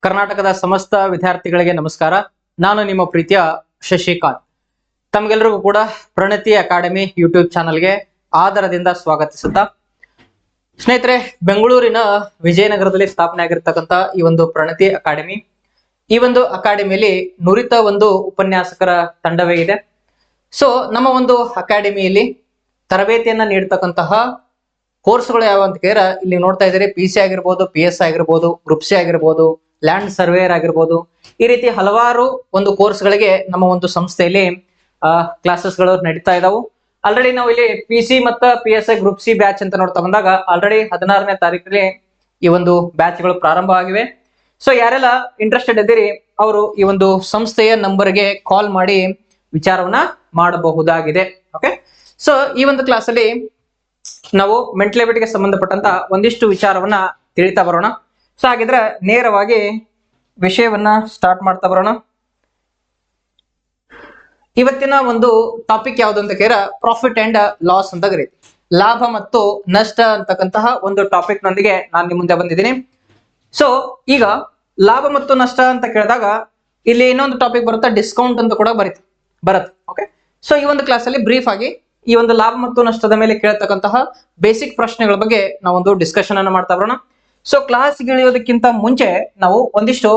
ಕರ್ನಾಟಕದ ಸಮಸ್ತ ವಿದ್ಯಾರ್ಥಿಗಳಿಗೆ ನಮಸ್ಕಾರ. ನಾನು ನಿಮ್ಮ ಪ್ರೀತಿಯ ಶಶಿಕಾಂತ್. ತಮಗೆಲ್ಲರಿಗೂ ಕೂಡ ಪ್ರಣತಿ ಅಕಾಡೆಮಿ ಯೂಟ್ಯೂಬ್ ಚಾನಲ್ಗೆ ಆದರದಿಂದ ಸ್ವಾಗತಿಸುತ್ತಾ, ಸ್ನೇಹಿತರೆ, ಬೆಂಗಳೂರಿನ ವಿಜಯನಗರದಲ್ಲಿ ಸ್ಥಾಪನೆ ಆಗಿರ್ತಕ್ಕಂಥ ಈ ಒಂದು ಪ್ರಣತಿ ಅಕಾಡೆಮಿ, ಈ ಒಂದು ಅಕಾಡೆಮಿಯಲ್ಲಿ ನುರಿತ ಒಂದು ಉಪನ್ಯಾಸಕರ ತಂಡವೇ ಇದೆ. ಸೊ ನಮ್ಮ ಒಂದು ಅಕಾಡೆಮಿಯಲ್ಲಿ ತರಬೇತಿಯನ್ನ ನೀಡತಕ್ಕಂತಹ ಕೋರ್ಸ್ಗಳು ಯಾವ ಅಂತ ಕೇಳಿದ್ರೆ ಇಲ್ಲಿ ನೋಡ್ತಾ ಇದ್ದೀರಿ. PC ಆಗಿರ್ಬೋದು, PS ಆಗಿರ್ಬೋದು, ಗ್ರೂಪ್ C ಆಗಿರ್ಬೋದು, ಲ್ಯಾಂಡ್ ಸರ್ವೇಯರ್ ಆಗಿರ್ಬೋದು, ಈ ರೀತಿ ಹಲವಾರು ಒಂದು ಕೋರ್ಸ್ಗಳಿಗೆ ನಮ್ಮ ಒಂದು ಸಂಸ್ಥೆಯಲ್ಲಿ ಕ್ಲಾಸಸ್ಗಳು ನಡೀತಾ ಇದಾವು. ಆಲ್ರೆಡಿ ನಾವು ಇಲ್ಲಿ PC ಮತ್ತು PSI ಗ್ರೂಪ್ C ಬ್ಯಾಚ್ ಅಂತ ನೋಡ್ತಾ ಬಂದಾಗ ಆಲ್ರೆಡಿ 16ನೇ ತಾರೀಕಲ್ಲಿ ಈ ಒಂದು ಬ್ಯಾಚ್ಗಳು ಪ್ರಾರಂಭ ಆಗಿವೆ. ಸೊ ಯಾರೆಲ್ಲ ಇಂಟ್ರೆಸ್ಟೆಡ್ ಇದ್ದೀರಿ ಅವರು ಈ ಒಂದು ಸಂಸ್ಥೆಯ ನಂಬರ್ಗೆ ಕಾಲ್ ಮಾಡಿ ವಿಚಾರವನ್ನ ಮಾಡಬಹುದಾಗಿದೆ. ಓಕೆ, ಸೊ ಈ ಒಂದು ಕ್ಲಾಸ್ ಅಲ್ಲಿ ನಾವು ಮೆಂಟಲ್ ಎಬಿಲಿಟಿಗೆ ಸಂಬಂಧಪಟ್ಟಂತ ಒಂದಿಷ್ಟು ವಿಚಾರವನ್ನ ತಿಳಿತಾ ಬರೋಣ. ಸೊ ಹಾಗಿದ್ರೆ ನೇರವಾಗಿ ವಿಷಯವನ್ನ ಸ್ಟಾರ್ಟ್ ಮಾಡ್ತಾ ಬರೋಣ. ಇವತ್ತಿನ ಒಂದು ಟಾಪಿಕ್ ಯಾವ್ದು ಅಂತ ಕೇಳಿದ್ರೆ ಪ್ರಾಫಿಟ್ ಅಂಡ್ ಲಾಸ್ ಅಂತ ಕರೀತಿ, ಲಾಭ ಮತ್ತು ನಷ್ಟ ಅಂತಕ್ಕಂತಹ ಒಂದು ಟಾಪಿಕ್ ನೊಂದಿಗೆ ನಾನು ನಿಮ್ಮ ಮುಂದೆ ಬಂದಿದ್ದೀನಿ. ಸೊ ಈಗ ಲಾಭ ಮತ್ತು ನಷ್ಟ ಅಂತ ಕೇಳಿದಾಗ ಇಲ್ಲಿ ಇನ್ನೊಂದು ಟಾಪಿಕ್ ಬರುತ್ತೆ, ಡಿಸ್ಕೌಂಟ್ ಅಂತ ಕೂಡ ಬರುತ್ತೆ. ಓಕೆ, ಸೊ ಈ ಒಂದು ಕ್ಲಾಸ್ ಅಲ್ಲಿ ಬ್ರೀಫ್ ಆಗಿ ಈ ಒಂದು ಲಾಭ ಮತ್ತು ನಷ್ಟದ ಮೇಲೆ ಕೇಳತಕ್ಕಂತಹ ಬೇಸಿಕ್ ಪ್ರಶ್ನೆಗಳ ಬಗ್ಗೆ ನಾವೊಂದು ಡಿಸ್ಕಷನ್ ಅನ್ನು ಮಾಡ್ತಾ ಬರೋಣ. ಸೊ ಕ್ಲಾಸ್ ಇಳಿಯೋದಕ್ಕಿಂತ ಮುಂಚೆ ನಾವು ಒಂದಿಷ್ಟು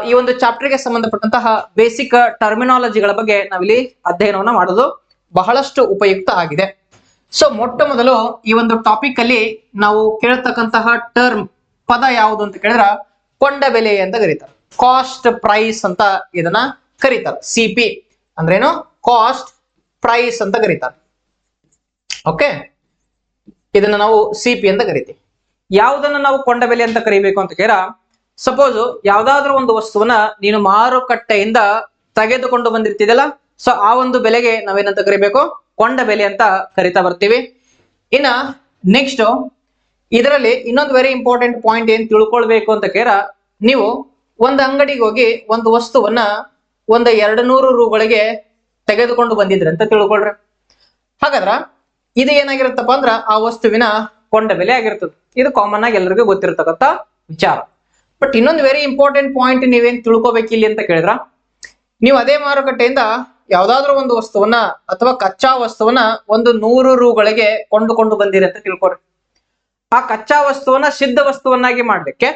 ಈ ಒಂದು ಚಾಪ್ಟರ್ಗೆ ಸಂಬಂಧಪಟ್ಟಂತಹ ಬೇಸಿಕ್ ಟರ್ಮಿನಾಲಜಿಗಳ ಬಗ್ಗೆ ನಾವಿಲ್ಲಿ ಅಧ್ಯಯನವನ್ನ ಮಾಡೋದು ಬಹಳಷ್ಟು ಉಪಯುಕ್ತ ಆಗಿದೆ. ಸೊ ಮೊಟ್ಟ ಮೊದಲು ಈ ಒಂದು ಟಾಪಿಕ್ ಅಲ್ಲಿ ನಾವು ಕೇಳತಕ್ಕಂತಹ ಟರ್ಮ್ ಪದ ಯಾವುದು ಅಂತ ಕೇಳಿದ್ರೆ ಕೊಂಡ ಬೆಲೆ ಅಂತ ಕರೀತಾರೆ, ಕಾಸ್ಟ್ ಪ್ರೈಸ್ ಅಂತ ಇದನ್ನ ಕರೀತಾರೆ. CP ಅಂದ್ರೇನು, ಕಾಸ್ಟ್ ಪ್ರೈಸ್ ಅಂತ ಕರೀತಾರೆ. ಓಕೆ, ಇದನ್ನ ನಾವು CP ಅಂತ ಕರಿತೀವಿ. ಯಾವುದನ್ನ ನಾವು ಕೊಂಡ ಬೆಲೆ ಅಂತ ಕರಿಬೇಕು ಅಂತ ಕೇಳ, ಸಪೋಸ್ ಯಾವ್ದಾದ್ರು ಒಂದು ವಸ್ತುವನ್ನ ನೀನು ಮಾರುಕಟ್ಟೆಯಿಂದ ತೆಗೆದುಕೊಂಡು ಬಂದಿರ್ತಿದಲ್ಲ, ಸೊ ಆ ಒಂದು ಬೆಲೆಗೆ ನಾವೇನಂತ ಕರಿಬೇಕು, ಕೊಂಡ ಬೆಲೆ ಅಂತ ಕರಿತಾ ಬರ್ತೀವಿ. ಇನ್ನ ನೆಕ್ಸ್ಟ್ ಇದರಲ್ಲಿ ಇನ್ನೊಂದು ವೆರಿ ಇಂಪಾರ್ಟೆಂಟ್ ಪಾಯಿಂಟ್ ಏನ್ ತಿಳ್ಕೊಳ್ಬೇಕು ಅಂತ ಕೇಳ, ನೀವು ಒಂದು ಅಂಗಡಿಗೆ ಹೋಗಿ ಒಂದು ವಸ್ತುವನ್ನ ಒಂದು 200 ರೂಗಳಿಗೆ ತೆಗೆದುಕೊಂಡು ಬಂದಿದ್ರಿ ಅಂತ ತಿಳ್ಕೊಳ್ರಿ. ಹಾಗಾದ್ರ ಇದು ಏನಾಗಿರುತ್ತಪ್ಪ ಅಂದ್ರ ಆ ವಸ್ತುವಿನ ಕೊಂಡ ಬೆಲೆ ಆಗಿರ್ತದೆ. ಇದು ಕಾಮನ್ ಆಗಿ ಎಲ್ಲರಿಗೂ ಗೊತ್ತಿರತಕ್ಕಂತ ವಿಚಾರ. ಬಟ್ ಇನ್ನೊಂದು ವೆರಿ ಇಂಪಾರ್ಟೆಂಟ್ ಪಾಯಿಂಟ್ ನೀವೇನ್ ತಿಳ್ಕೊಬೇಕಿಲ್ಲಿ ಅಂತ ಕೇಳಿದ್ರ, ನೀವು ಅದೇ ಮಾರುಕಟ್ಟೆಯಿಂದ ಯಾವ್ದಾದ್ರು ಒಂದು ವಸ್ತುವನ್ನ ಅಥವಾ ಕಚ್ಚಾ ವಸ್ತುವನ್ನ ಒಂದು 100 ರೂಗಳಿಗೆ ಕೊಂಡುಕೊಂಡು ಬಂದಿರಿ ಅಂತ ತಿಳ್ಕೊಡ್ರಿ. ಆ ಕಚ್ಚಾ ವಸ್ತುವನ್ನ ಸಿದ್ಧ ವಸ್ತುವನ್ನಾಗಿ ಮಾಡ್ಲಿಕ್ಕೆ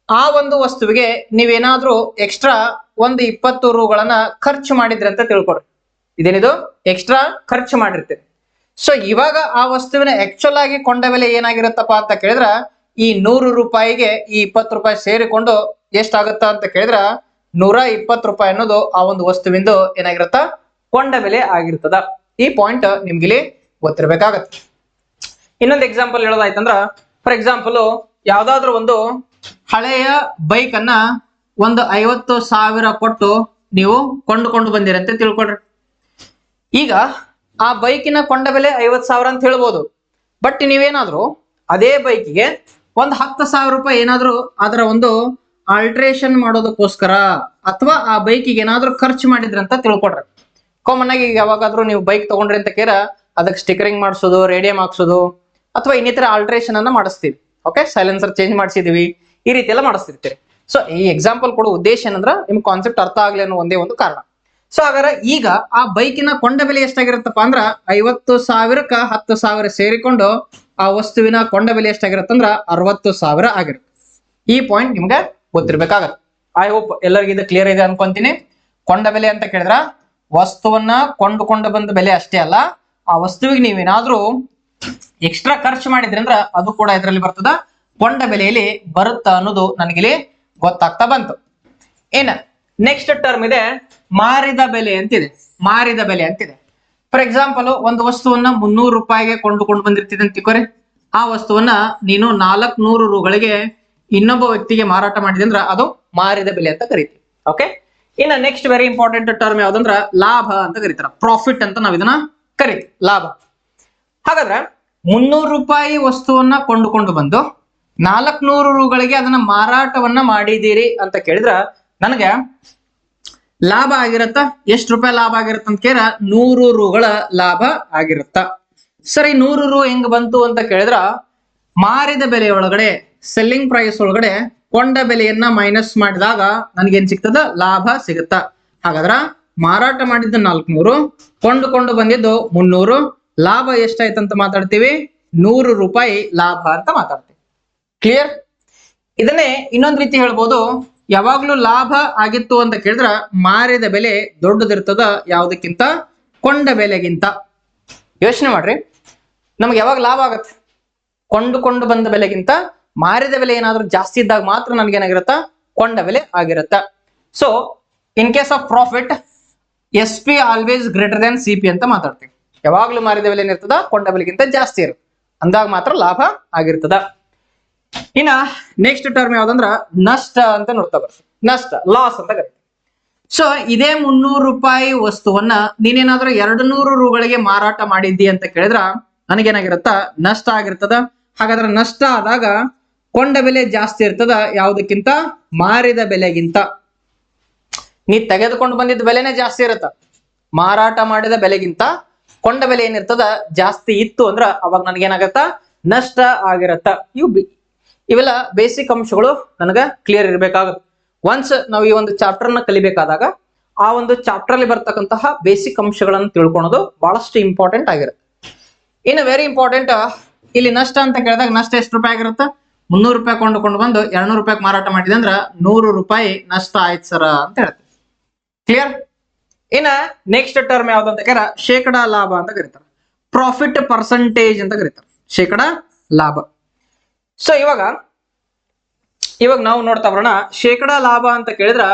ಆ ಒಂದು ವಸ್ತುವಿಗೆ ನೀವೇನಾದ್ರೂ ಎಕ್ಸ್ಟ್ರಾ ಒಂದು 20 ರೂಗಳನ್ನ ಖರ್ಚು ಮಾಡಿದ್ರಿ ಅಂತ ತಿಳ್ಕೊಡ್ರಿ. ಇದೇನಿದು ಎಕ್ಸ್ಟ್ರಾ ಖರ್ಚು ಮಾಡಿರ್ತೀರಿ. ಸೊ ಇವಾಗ ಆ ವಸ್ತುವಿನ ಆಕ್ಚುಲ್ ಆಗಿ ಕೊಂಡ ಬೆಲೆ ಏನಾಗಿರುತ್ತಪ್ಪ ಅಂತ ಕೇಳಿದ್ರ, ಈ 100 ರೂಪಾಯಿಗೆ ಈ 20 ರೂಪಾಯಿ ಸೇರಿಕೊಂಡು ಎಷ್ಟಾಗುತ್ತ ಅಂತ ಕೇಳಿದ್ರ 120 ರೂಪಾಯಿ ಅನ್ನೋದು ಆ ಒಂದು ವಸ್ತುವಿಂದು ಏನಾಗಿರುತ್ತ, ಕೊಂಡ ಬೆಲೆ ಆಗಿರ್ತದ. ಈ ಪಾಯಿಂಟ್ ನಿಮ್ಗಿಲ್ಲಿ ಗೊತ್ತಿರ್ಬೇಕಾಗತ್ತೆ. ಇನ್ನೊಂದು ಎಕ್ಸಾಂಪಲ್ ಹೇಳೋದಾಯ್ತಂದ್ರ, ಫಾರ್ ಎಕ್ಸಾಂಪಲ್ ಯಾವ್ದಾದ್ರು ಒಂದು ಹಳೆಯ ಬೈಕ್ ಅನ್ನ ಒಂದು 50,000 ಕೊಟ್ಟು ನೀವು ಕೊಂಡುಕೊಂಡು ಬಂದಿರಂತೆ ತಿಳ್ಕೊಳ್ರಿ. ಈಗ ಆ ಬೈಕಿನ ಕೊಂಡ ಬೆಲೆ 50,000 ಅಂತ ಹೇಳ್ಬೋದು. ಬಟ್ ನೀವೇನಾದ್ರೂ ಅದೇ ಬೈಕಿಗೆ ಒಂದು 10,000 ರೂಪಾಯಿ ಏನಾದ್ರು ಅದರ ಒಂದು ಆಲ್ಟ್ರೇಷನ್ ಮಾಡೋದಕ್ಕೋಸ್ಕರ ಅಥವಾ ಆ ಬೈಕಿಗೆ ಏನಾದ್ರು ಖರ್ಚು ಮಾಡಿದ್ರಂತ ತಿಳ್ಕೊಡ್ರಿ. ಕಾಮನ್ ಆಗಿ ಯಾವಾಗಾದ್ರೂ ನೀವು ಬೈಕ್ ತಗೊಂಡ್ರಿ ಅಂತ ಕೇರ ಅದಕ್ಕೆ ಸ್ಟಿಕರಿಂಗ್ ಮಾಡಿಸೋದು, ರೇಡಿಯಂ ಹಾಕ್ಸೋದು ಅಥವಾ ಇನ್ನಿತರ ಆಲ್ಟ್ರೇಷನ್ ಅನ್ನ ಮಾಡಿಸ್ತೀವಿ. ಓಕೆ, ಸೈಲೆನ್ಸರ್ ಚೇಂಜ್ ಮಾಡಿಸಿದೀವಿ, ಈ ರೀತಿ ಎಲ್ಲ ಮಾಡಿಸ್ತಿರ್ತೀರಿ. ಸೊ ಈ ಎಕ್ಸಾಂಪಲ್ ಕೊಡೋ ಉದ್ದೇಶ ಏನಂದ್ರ ನಿಮ್ ಕಾನ್ಸೆಪ್ಟ್ ಅರ್ಥ ಆಗ್ಲಿ ಅನ್ನೋ ಒಂದೇ ಒಂದು ಕಾರಣ. ಸೊ ಹಾಗಾದ್ರೆ ಈಗ ಆ ಬೈಕಿನ ಕೊಂಡ ಬೆಲೆ ಎಷ್ಟಾಗಿರುತ್ತಪ್ಪ ಅಂದ್ರ 50,000ಕ್ಕ 10,000 ಸೇರಿಕೊಂಡು ಆ ವಸ್ತುವಿನ ಕೊಂಡ ಬೆಲೆ ಎಷ್ಟಾಗಿರುತ್ತಂದ್ರ 60,000 ಆಗಿರುತ್ತೆ. ಈ ಪಾಯಿಂಟ್ ನಿಮ್ಗೆ ಗೊತ್ತಿರ್ಬೇಕಾಗತ್ತೆ. ಐ ಹೋಪ್ ಎಲ್ಲರಿಗೂ ಇದು ಕ್ಲಿಯರ್ ಇದೆ ಅನ್ಕೊಂತೀನಿ. ಕೊಂಡ ಬೆಲೆ ಅಂತ ಕೇಳಿದ್ರ ವಸ್ತುವನ್ನ ಕೊಂಡುಕೊಂಡು ಬಂದ ಬೆಲೆ ಅಷ್ಟೇ ಅಲ್ಲ, ಆ ವಸ್ತುವಿಗೆ ನೀವೇನಾದ್ರೂ ಎಕ್ಸ್ಟ್ರಾ ಖರ್ಚು ಮಾಡಿದ್ರಿ ಅಂದ್ರ ಅದು ಕೂಡ ಇದರಲ್ಲಿ ಬರ್ತದ, ಕೊಂಡ ಬೆಲೆಯಲ್ಲಿ ಬರುತ್ತ ಅನ್ನೋದು ನನಗಿಲ್ಲಿ ಗೊತ್ತಾಗ್ತಾ ಬಂತು. ಏನ ನೆಕ್ಸ್ಟ್ ಟರ್ಮ್ ಇದೆ ಮಾರಿದ ಬೆಲೆ ಅಂತಿದೆ. ಮಾರಿದ ಬೆಲೆ ಅಂತಿದೆ. ಫಾರ್ ಎಕ್ಸಾಂಪಲ್ ಒಂದು ವಸ್ತುವನ್ನ 300 ರೂಪಾಯಿಗೆ ಕೊಂಡುಕೊಂಡು ಬಂದಿರ್ತಿದೆ ಅಂತ ತಿಳ್ಕೊರಿ. ಆ ವಸ್ತುವನ್ನ ನೀನು 400 ರೂಗಳಿಗೆ ಇನ್ನೊಬ್ಬ ವ್ಯಕ್ತಿಗೆ ಮಾರಾಟ ಮಾಡಿದೆ ಅಂದ್ರ ಅದು ಮಾರಿದ ಬೆಲೆ ಅಂತ ಕರಿತೀವಿ. ಓಕೆ, ಇನ್ನ ನೆಕ್ಸ್ಟ್ ವೆರಿ ಇಂಪಾರ್ಟೆಂಟ್ ಟರ್ಮ್ ಯಾವ್ದಂದ್ರ ಲಾಭ ಅಂತ ಕರೀತಾರ, ಪ್ರಾಫಿಟ್ ಅಂತ ನಾವ್ ಇದನ್ನ ಕರಿತೀವಿ, ಲಾಭ. ಹಾಗಾದ್ರೆ 300 ರೂಪಾಯಿ ವಸ್ತುವನ್ನ ಕೊಂಡುಕೊಂಡು ಬಂದು 400 ರೂಗಳಿಗೆ ಅದನ್ನ ಮಾರಾಟವನ್ನ ಮಾಡಿದೀರಿ ಅಂತ ಕೇಳಿದ್ರ ನನಗೆ ಲಾಭ ಆಗಿರತ್ತ. ಎಷ್ಟು ರೂಪಾಯಿ ಲಾಭ ಆಗಿರತ್ತ ಅಂತ ಕೇಳಿದ್ರ 100 ರೂಗಳ ಲಾಭ ಆಗಿರುತ್ತ. ಸರಿ, 100 ರೂ ಹೆಂಗ್ ಬಂತು ಅಂತ ಕೇಳಿದ್ರ ಮಾರಿದ ಬೆಲೆ ಒಳಗಡೆ ಸೆಲ್ಲಿಂಗ್ ಪ್ರೈಸ್ ಒಳಗಡೆ ಕೊಂಡ ಬೆಲೆಯನ್ನ ಮೈನಸ್ ಮಾಡಿದಾಗ ನನಗೇನ್ ಸಿಗ್ತದ ಲಾಭ ಸಿಗುತ್ತ. ಹಾಗಾದ್ರ ಮಾರಾಟ ಮಾಡಿದ್ದು 400, ಕೊಂಡುಕೊಂಡು ಬಂದಿದ್ದು 300, ಲಾಭ ಎಷ್ಟಾಯ್ತಂತ ಮಾತಾಡ್ತೀವಿ 100 ರೂಪಾಯಿ ಲಾಭ ಅಂತ ಮಾತಾಡ್ತೀವಿ. ಕ್ಲಿಯರ್? ಇದನ್ನೇ ಇನ್ನೊಂದ್ ರೀತಿ ಹೇಳ್ಬೋದು, ಯಾವಾಗ್ಲೂ ಲಾಭ ಆಗಿತ್ತು ಅಂತ ಕೇಳಿದ್ರ ಮಾರಿದ ಬೆಲೆ ದೊಡ್ಡದಿರ್ತದ ಯಾವ್ದಕ್ಕಿಂತ, ಕೊಂಡ ಬೆಲೆಗಿಂತ. ಯೋಚನೆ ಮಾಡ್ರಿ, ನಮ್ಗೆ ಯಾವಾಗ ಲಾಭ ಆಗತ್ತೆ? ಕೊಂಡುಕೊಂಡು ಬಂದ ಬೆಲೆಗಿಂತ ಮಾರಿದ ಬೆಲೆ ಏನಾದ್ರೂ ಜಾಸ್ತಿ ಇದ್ದಾಗ ಮಾತ್ರ ನನ್ಗೇನಾಗಿರುತ್ತ, ಕೊಂಡ ಬೆಲೆ ಆಗಿರುತ್ತ. So in case of profit S P always greater than C P ಅಂತ ಮಾತಾಡ್ತೀವಿ. ಯಾವಾಗ್ಲೂ ಮಾರಿದ ಬೆಲೆ ಏನಿರ್ತದ ಕೊಂಡ ಬೆಲೆಗಿಂತ ಜಾಸ್ತಿ ಇರುತ್ತೆ, ಅಂದಾಗ ಮಾತ್ರ ಲಾಭ ಆಗಿರ್ತದ. ಇನ್ನ ನೆಕ್ಸ್ಟ್ ಟರ್ಮ್ ಯಾವ್ದಂದ್ರ ನಷ್ಟ ಅಂತ ನೋಡ್ತಾ ಬರ್ತೀವಿ. ನಷ್ಟ, ಲಾಸ್ ಅಂತ ಕರಿತೀವಿ. ಸೊ ಇದೇ 300 ರೂಪಾಯಿ ವಸ್ತುವನ್ನ ನೀನೇನಾದ್ರೂ 200 ರೂಗಳಿಗೆ ಮಾರಾಟ ಮಾಡಿದ್ದಿ ಅಂತ ಕೇಳಿದ್ರ ನನಗೇನಾಗಿರುತ್ತ, ನಷ್ಟ ಆಗಿರ್ತದ. ಹಾಗಾದ್ರೆ ನಷ್ಟ ಆದಾಗ ಕೊಂಡ ಬೆಲೆ ಜಾಸ್ತಿ ಇರ್ತದ ಯಾವ್ದಕ್ಕಿಂತ, ಮಾರಿದ ಬೆಲೆಗಿಂತ. ನೀ ತೆಗೆದುಕೊಂಡು ಬಂದಿದ್ದ ಬೆಲೆನೇ ಜಾಸ್ತಿ ಇರುತ್ತ, ಮಾರಾಟ ಮಾಡಿದ ಬೆಲೆಗಿಂತ ಕೊಂಡ ಬೆಲೆ ಏನಿರ್ತದ ಜಾಸ್ತಿ ಇತ್ತು ಅಂದ್ರ ಅವಾಗ ನನಗೇನಾಗತ್ತ, ನಷ್ಟ ಆಗಿರತ್ತ. ಇವೆಲ್ಲ ಬೇಸಿಕ್ ಅಂಶಗಳು ನನಗ ಕ್ಲಿಯರ್ ಇರ್ಬೇಕಾಗತ್ತೆ. ಒನ್ಸ್ ನಾವು ಈ ಒಂದು ಚಾಪ್ಟರ್ ನ ಕಲಿಬೇಕಾದಾಗ ಆ ಒಂದು ಚಾಪ್ಟರ್ ಅಲ್ಲಿ ಬರ್ತಕ್ಕಂತಹ ಬೇಸಿಕ್ ಅಂಶಗಳನ್ನು ತಿಳ್ಕೊಳೋದು ಬಹಳಷ್ಟು ಇಂಪಾರ್ಟೆಂಟ್ ಆಗಿರುತ್ತೆ. ಇನ್ನು ವೆರಿ ಇಂಪಾರ್ಟೆಂಟ್, ಇಲ್ಲಿ ನಷ್ಟ ಅಂತ ಕೇಳಿದಾಗ ನಷ್ಟ ಎಷ್ಟು ರೂಪಾಯಿ ಆಗಿರುತ್ತೆ? 300 ರೂಪಾಯಿ ಕೊಂಡುಕೊಂಡು ಬಂದು 200 ರೂಪಾಯಿ ಮಾರಾಟ ಮಾಡಿದೆ ಅಂದ್ರ 100 ರೂಪಾಯಿ ನಷ್ಟ ಆಯ್ತು ಸರ ಅಂತ ಹೇಳ್ತೀವಿ. ಕ್ಲಿಯರ್? ಇನ್ನ ನೆಕ್ಸ್ಟ್ ಟರ್ಮ್ ಯಾವ್ದು ಅಂತ ಕೇಳ ಶೇಕಡಾ ಲಾಭ ಅಂತ ಕರೀತಾರೆ. ಪ್ರಾಫಿಟ್ ಪರ್ಸೆಂಟೇಜ್ ಅಂತ ಕರೀತಾರೆ, ಶೇಕಡಾ ಲಾಭ. ಸೊ ಇವಾಗ ನಾವು ನೋಡ್ತಾ ಬರೋಣ, ಶೇಕಡಾ ಲಾಭ ಅಂತ ಕೇಳಿದ್ರ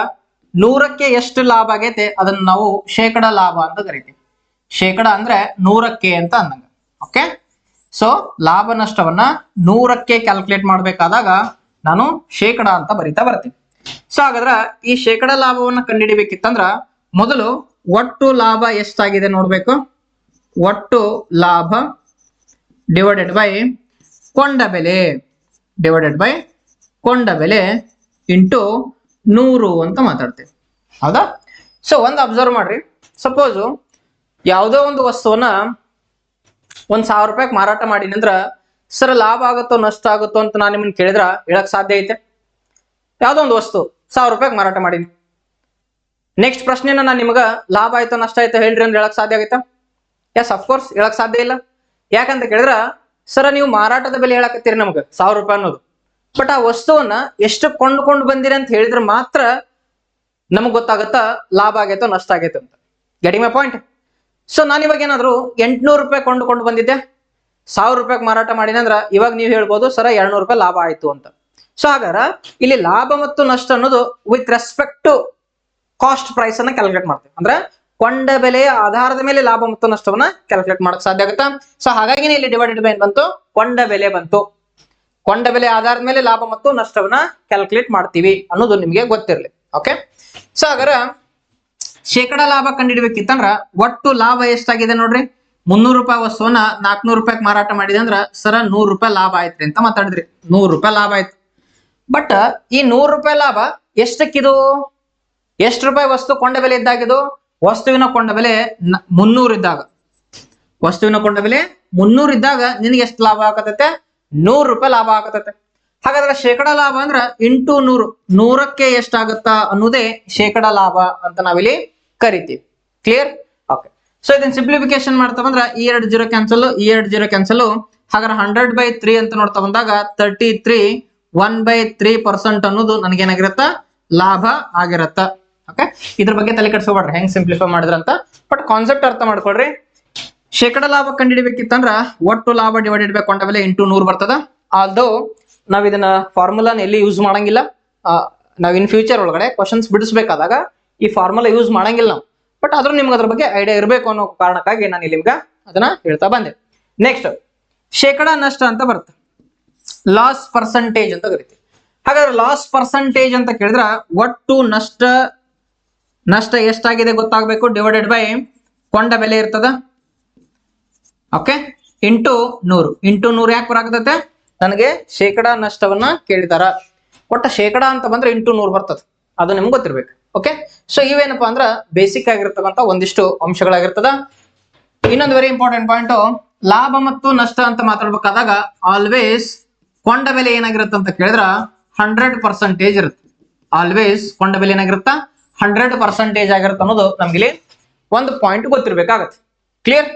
100ಕ್ಕೆ ಎಷ್ಟು ಲಾಭ ಆಗೈತೆ ಅದನ್ನ ನಾವು ಶೇಕಡಾ ಲಾಭ ಅಂತ ಕರಿತೀವಿ. ಶೇಕಡಾ ಅಂದ್ರೆ 100ಕ್ಕೆ ಅಂತ ಅಂದಂಗ. ಓಕೆ, ಸೊ ಲಾಭ ನಷ್ಟವನ್ನ 100ಕ್ಕೆ ಕ್ಯಾಲ್ಕುಲೇಟ್ ಮಾಡ್ಬೇಕಾದಾಗ ನಾನು ಶೇಕಡಾ ಅಂತ ಬರಿತಾ ಬರ್ತೀನಿ. ಸೊ ಹಾಗಾದ್ರ ಈ ಶೇಕಡಾ ಲಾಭವನ್ನ ಕಂಡುಹಿಡಿಬೇಕಿತ್ತಂದ್ರ ಮೊದಲು ಒಟ್ಟು ಲಾಭ ಎಷ್ಟಾಗಿದೆ ನೋಡ್ಬೇಕು. ಒಟ್ಟು ಲಾಭ ಡಿವೈಡೆಡ್ ಬೈ ಕೊಂಡ ಬೆಲೆ, ಡಿವೈಡೆಡ್ ಬೈ ಕೊಂಡ ಬೆಲೆ ಇಂಟು 100 ಅಂತ ಮಾತಾಡ್ತೇವೆ. ಹೌದಾ? ಸೊ ಒಂದು ಅಬ್ಸರ್ವ್ ಮಾಡ್ರಿ, ಸಪೋಸ್ ಯಾವುದೋ ಒಂದು ವಸ್ತುವನ್ನ 1000 ರೂಪಾಯಿಗೆ ಮಾರಾಟ ಮಾಡೀನಿ ಅಂದ್ರ ಸರ್ ಲಾಭ ಆಗುತ್ತೋ ನಷ್ಟ ಆಗುತ್ತೋ ಅಂತ ನಾನು ನಿಮ್ಮನ್ನ ಕೇಳಿದ್ರ ಹೇಳಕ್ ಸಾಧ್ಯ ಐತೆ? ಯಾವ್ದೋ ಒಂದು ವಸ್ತು 1000 ರೂಪಾಯಿಗೆ ಮಾರಾಟ ಮಾಡೀನಿ, ನೆಕ್ಸ್ಟ್ ಪ್ರಶ್ನೆನ ನಾನು ನಿಮ್ಗ ಲಾಭ ಆಯ್ತೋ ನಷ್ಟ ಆಯ್ತೋ ಹೇಳ್ರಿ ಅಂದ್ರೆ ಹೇಳಕ್ ಸಾಧ್ಯ ಆಗೈತಾ? ಎಸ್, ಅಫ್ಕೋರ್ಸ್ ಹೇಳಕ್ ಸಾಧ್ಯ ಇಲ್ಲ. ಯಾಕಂತ ಕೇಳಿದ್ರ ಸರ ನೀವು ಮಾರಾಟದ ಬೆಲೆ ಹೇಳಕತ್ತೀರಿ ನಮ್ಗೆ 1000 ರೂಪಾಯಿ ಅನ್ನೋದು, ಬಟ್ ಆ ವಸ್ತುವನ್ನ ಎಷ್ಟು ಕೊಂಡ್ಕೊಂಡು ಬಂದಿರಿ ಅಂತ ಹೇಳಿದ್ರೆ ಮಾತ್ರ ನಮಗ್ ಗೊತ್ತಾಗತ್ತಾ ಲಾಭ ಆಗೈತೋ ನಷ್ಟ ಆಗೈತೋ ಅಂತ. Getting my point? ಸೊ ನಾನು ಇವಾಗ ಏನಾದ್ರು 800 ರೂಪಾಯಿ ಕೊಂಡುಕೊಂಡು ಬಂದಿದ್ದೆ, 1000 ರೂಪಾಯಿಗೆ ಮಾರಾಟ ಮಾಡಿದೆ ಅಂದ್ರ ಇವಾಗ ನೀವು ಹೇಳ್ಬೋದು ಸರ 200 ರೂಪಾಯಿ ಲಾಭ ಆಯ್ತು ಅಂತ. ಸೊ ಹಾಗಾದ್ರೆ ಇಲ್ಲಿ ಲಾಭ ಮತ್ತು ನಷ್ಟ ಅನ್ನೋದು with respect to cost price ಅನ್ನ ಕ್ಯಾಲ್ಕುಲೇಟ್ ಮಾಡ್ತೀವಿ. ಅಂದ್ರೆ ಕೊಂಡ ಬೆಲೆಯ ಆಧಾರದ ಮೇಲೆ ಲಾಭ ಮತ್ತು ನಷ್ಟವನ್ನ ಕ್ಯಾಲ್ಕುಲೇಟ್ ಮಾಡಕ್ ಸಾಧ್ಯ ಆಗುತ್ತಾ? ಸೊ ಹಾಗಾಗಿ ಇಲ್ಲಿ ಡಿವೈಡೆಡ್ ಬೈ ಏನ್ ಬಂತು, ಕೊಂಡ ಬೆಲೆ ಬಂತು. ಕೊಂಡ ಬೆಲೆ ಆಧಾರದ ಮೇಲೆ ಲಾಭ ಮತ್ತು ನಷ್ಟವನ್ನ ಕ್ಯಾಲ್ಕುಲೇಟ್ ಮಾಡ್ತೀವಿ ಅನ್ನೋದು ನಿಮ್ಗೆ ಗೊತ್ತಿರಲಿ. ಓಕೆ, ಸೊ ಹಾಗಾದ್ರೆ ಶೇಕಡಾ ಲಾಭ ಕಂಡುಹಿಡಿಬೇಕಿತ್ತಂದ್ರ ಒಟ್ಟು ಲಾಭ ಎಷ್ಟಾಗಿದೆ ನೋಡ್ರಿ. 300 ರೂಪಾಯಿ ವಸ್ತುವನ್ನ 400 ರೂಪಾಯಿಗೆ ಮಾರಾಟ ಮಾಡಿದೆ ಅಂದ್ರ ಸರ 100 ರೂಪಾಯಿ ಲಾಭ ಆಯ್ತ್ರಿ ಅಂತ ಮಾತಾಡಿದ್ರಿ. 100 ರೂಪಾಯಿ ಲಾಭ ಆಯ್ತು. ಬಟ್ ಈ 100 ರೂಪಾಯಿ ಲಾಭ ಎಷ್ಟಕ್ಕಿದು? ಎಷ್ಟು ರೂಪಾಯಿ ವಸ್ತು ಕೊಂಡ ಬೆಲೆ ಇದ್ದಾಗಿದು? ವಸ್ತುವಿನ ಕೊಂಡ ಬೆಲೆ 300 ಇದ್ದಾಗ, ವಸ್ತುವಿನ ಕೊಂಡ ಬೆಲೆ 300 ಇದ್ದಾಗ ನಿನಗೆ ಎಷ್ಟು ಲಾಭ ಆಗತೈತೆ? 100 ರೂಪಾಯಿ ಲಾಭ ಆಗತೈತೆ. ಹಾಗಾದ್ರೆ ಶೇಕಡಾ ಲಾಭ ಅಂದ್ರ ಇಂಟು 100, 100ಕ್ಕೆ ಎಷ್ಟಾಗುತ್ತಾ ಅನ್ನೋದೇ ಶೇಕಡಾ ಲಾಭ ಅಂತ ನಾವಿಲ್ಲಿ ಕರಿತೀವಿ. ಕ್ಲಿಯರ್? ಓಕೆ, ಸೊ ಇದನ್ನ ಸಿಂಪ್ಲಿಫಿಕೇಶನ್ ಮಾಡ್ತಾ ಬಂದ್ರ ಈ 2 0 ಕ್ಯಾನ್ಸಲ್, ಈ 2 0 ಕ್ಯಾನ್ಸಲ್. ಹಾಗಾದ್ರೆ 100/3 ಅಂತ ನೋಡ್ತಾ ಬಂದಾಗ 33 1/3% ಅನ್ನೋದು ನನಗೇನಾಗಿರತ್ತ ಲಾಭ ಆಗಿರತ್ತ. ಓಕೆ, ಇದ್ರ ಬಗ್ಗೆ ತಲೆ ಕೆಡಿಸ್ಕೋಬೇಡ್ರಿ ಹೆಂಗ್ ಸಿಂಪ್ಲಿಫೈ ಮಾಡಿದ್ರಂತ, ಬಟ್ ಕಾನ್ಸೆಪ್ಟ್ ಅರ್ಥ ಮಾಡ್ಕೊಳ್ರಿ. ಶೇಕಡಾ ಲಾಭ ಕಂಡುಹಿಡಿಬೇಕಿತ್ತಂದ್ರ ಒಟ್ಟು ಲಾಭ ಡಿವೈಡೆಡ್ ಬೈ ಕೊಂಡ ಬೆಲೆ ಇಂಟು 100 ಬರ್ತದ. ಆಲ್ದೋ ನಾವ್ ಇದನ್ನ ಫಾರ್ಮುಲಾನ ಎಲ್ಲಿ ಯೂಸ್ ಮಾಡಂಗಿಲ್ಲ. ನಾವ್ ಇನ್ ಫ್ಯೂಚರ್ ಒಳಗಡೆ ಕ್ವಶನ್ಸ್ ಬಿಡಿಸ್ಬೇಕಾದಾಗ ಈ ಫಾರ್ಮುಲಾ ಯೂಸ್ ಮಾಡಂಗಿಲ್ಲ ನಾವು, ಬಟ್ ಆದ್ರೂ ನಿಮ್ಗೆ ಅದ್ರ ಬಗ್ಗೆ ಐಡಿಯಾ ಇರಬೇಕು ಅನ್ನೋ ಕಾರಣಕ್ಕಾಗಿ ನಾನು ಇಲ್ಲಿ ನಿಮ್ಗೆ ಅದನ್ನ ಹೇಳ್ತಾ ಬಂದೆ. ನೆಕ್ಸ್ಟ್ ಶೇಕಡಾ ನಷ್ಟ ಅಂತ ಬರುತ್ತೆ, ಲಾಸ್ ಪರ್ಸೆಂಟೇಜ್ ಅಂತ ಕರಿತೀವಿ. ಹಾಗಾದ್ರೆ ಲಾಸ್ ಪರ್ಸೆಂಟೇಜ್ ಅಂತ ಕೇಳಿದ್ರ ಒಟ್ಟು ನಷ್ಟ ಎಷ್ಟಾಗಿದೆ ಗೊತ್ತಾಗಬೇಕು. ಡಿವೈಡೆಡ್ ಬೈ ಕೊಂಡ ಬೆಲೆ ಇರ್ತದ. ಓಕೆ, ಇಂಟು 100 ಯಾಕೆ ಬರಾಕತೈತೆ? ನನಗೆ ಶೇಕಡಾ ನಷ್ಟವನ್ನ ಕೇಳಿದಾರ. ಒಟ್ಟ ಶೇಕಡಾ ಅಂತ ಬಂದ್ರೆ ಇಂಟು 100 ಬರ್ತದೆ, ಅದು ನಿಮ್ಗೆ ಗೊತ್ತಿರ್ಬೇಕು. ಓಕೆ, ಸೊ ಇವೇನಪ್ಪಾ ಅಂದ್ರ ಬೇಸಿಕ್ ಆಗಿರ್ತಕ್ಕಂಥ ಒಂದಿಷ್ಟು ಅಂಶಗಳಾಗಿರ್ತದ. ಇನ್ನೊಂದು ವೆರಿ ಇಂಪಾರ್ಟೆಂಟ್ ಪಾಯಿಂಟ್, ಲಾಭ ಮತ್ತು ನಷ್ಟ ಅಂತ ಮಾತಾಡ್ಬೇಕಾದಾಗ ಆಲ್ವೇಸ್ ಕೊಂಡ ಬೆಲೆ ಏನಾಗಿರುತ್ತೆ ಅಂತ ಕೇಳಿದ್ರ 100% ಇರುತ್ತೆ. ಆಲ್ವೇಸ್ ಕೊಂಡ ಬೆಲೆ ಏನಾಗಿರುತ್ತಾ 100% ಆಗಿರುತ್ತೆ ಅನ್ನೋದು ನಮ್ಗೆ ಒಂದು ಪಾಯಿಂಟ್ ಗೊತ್ತಿರ್ಬೇಕಾಗತ್ತೆ. ಕ್ಲಿಯರ್.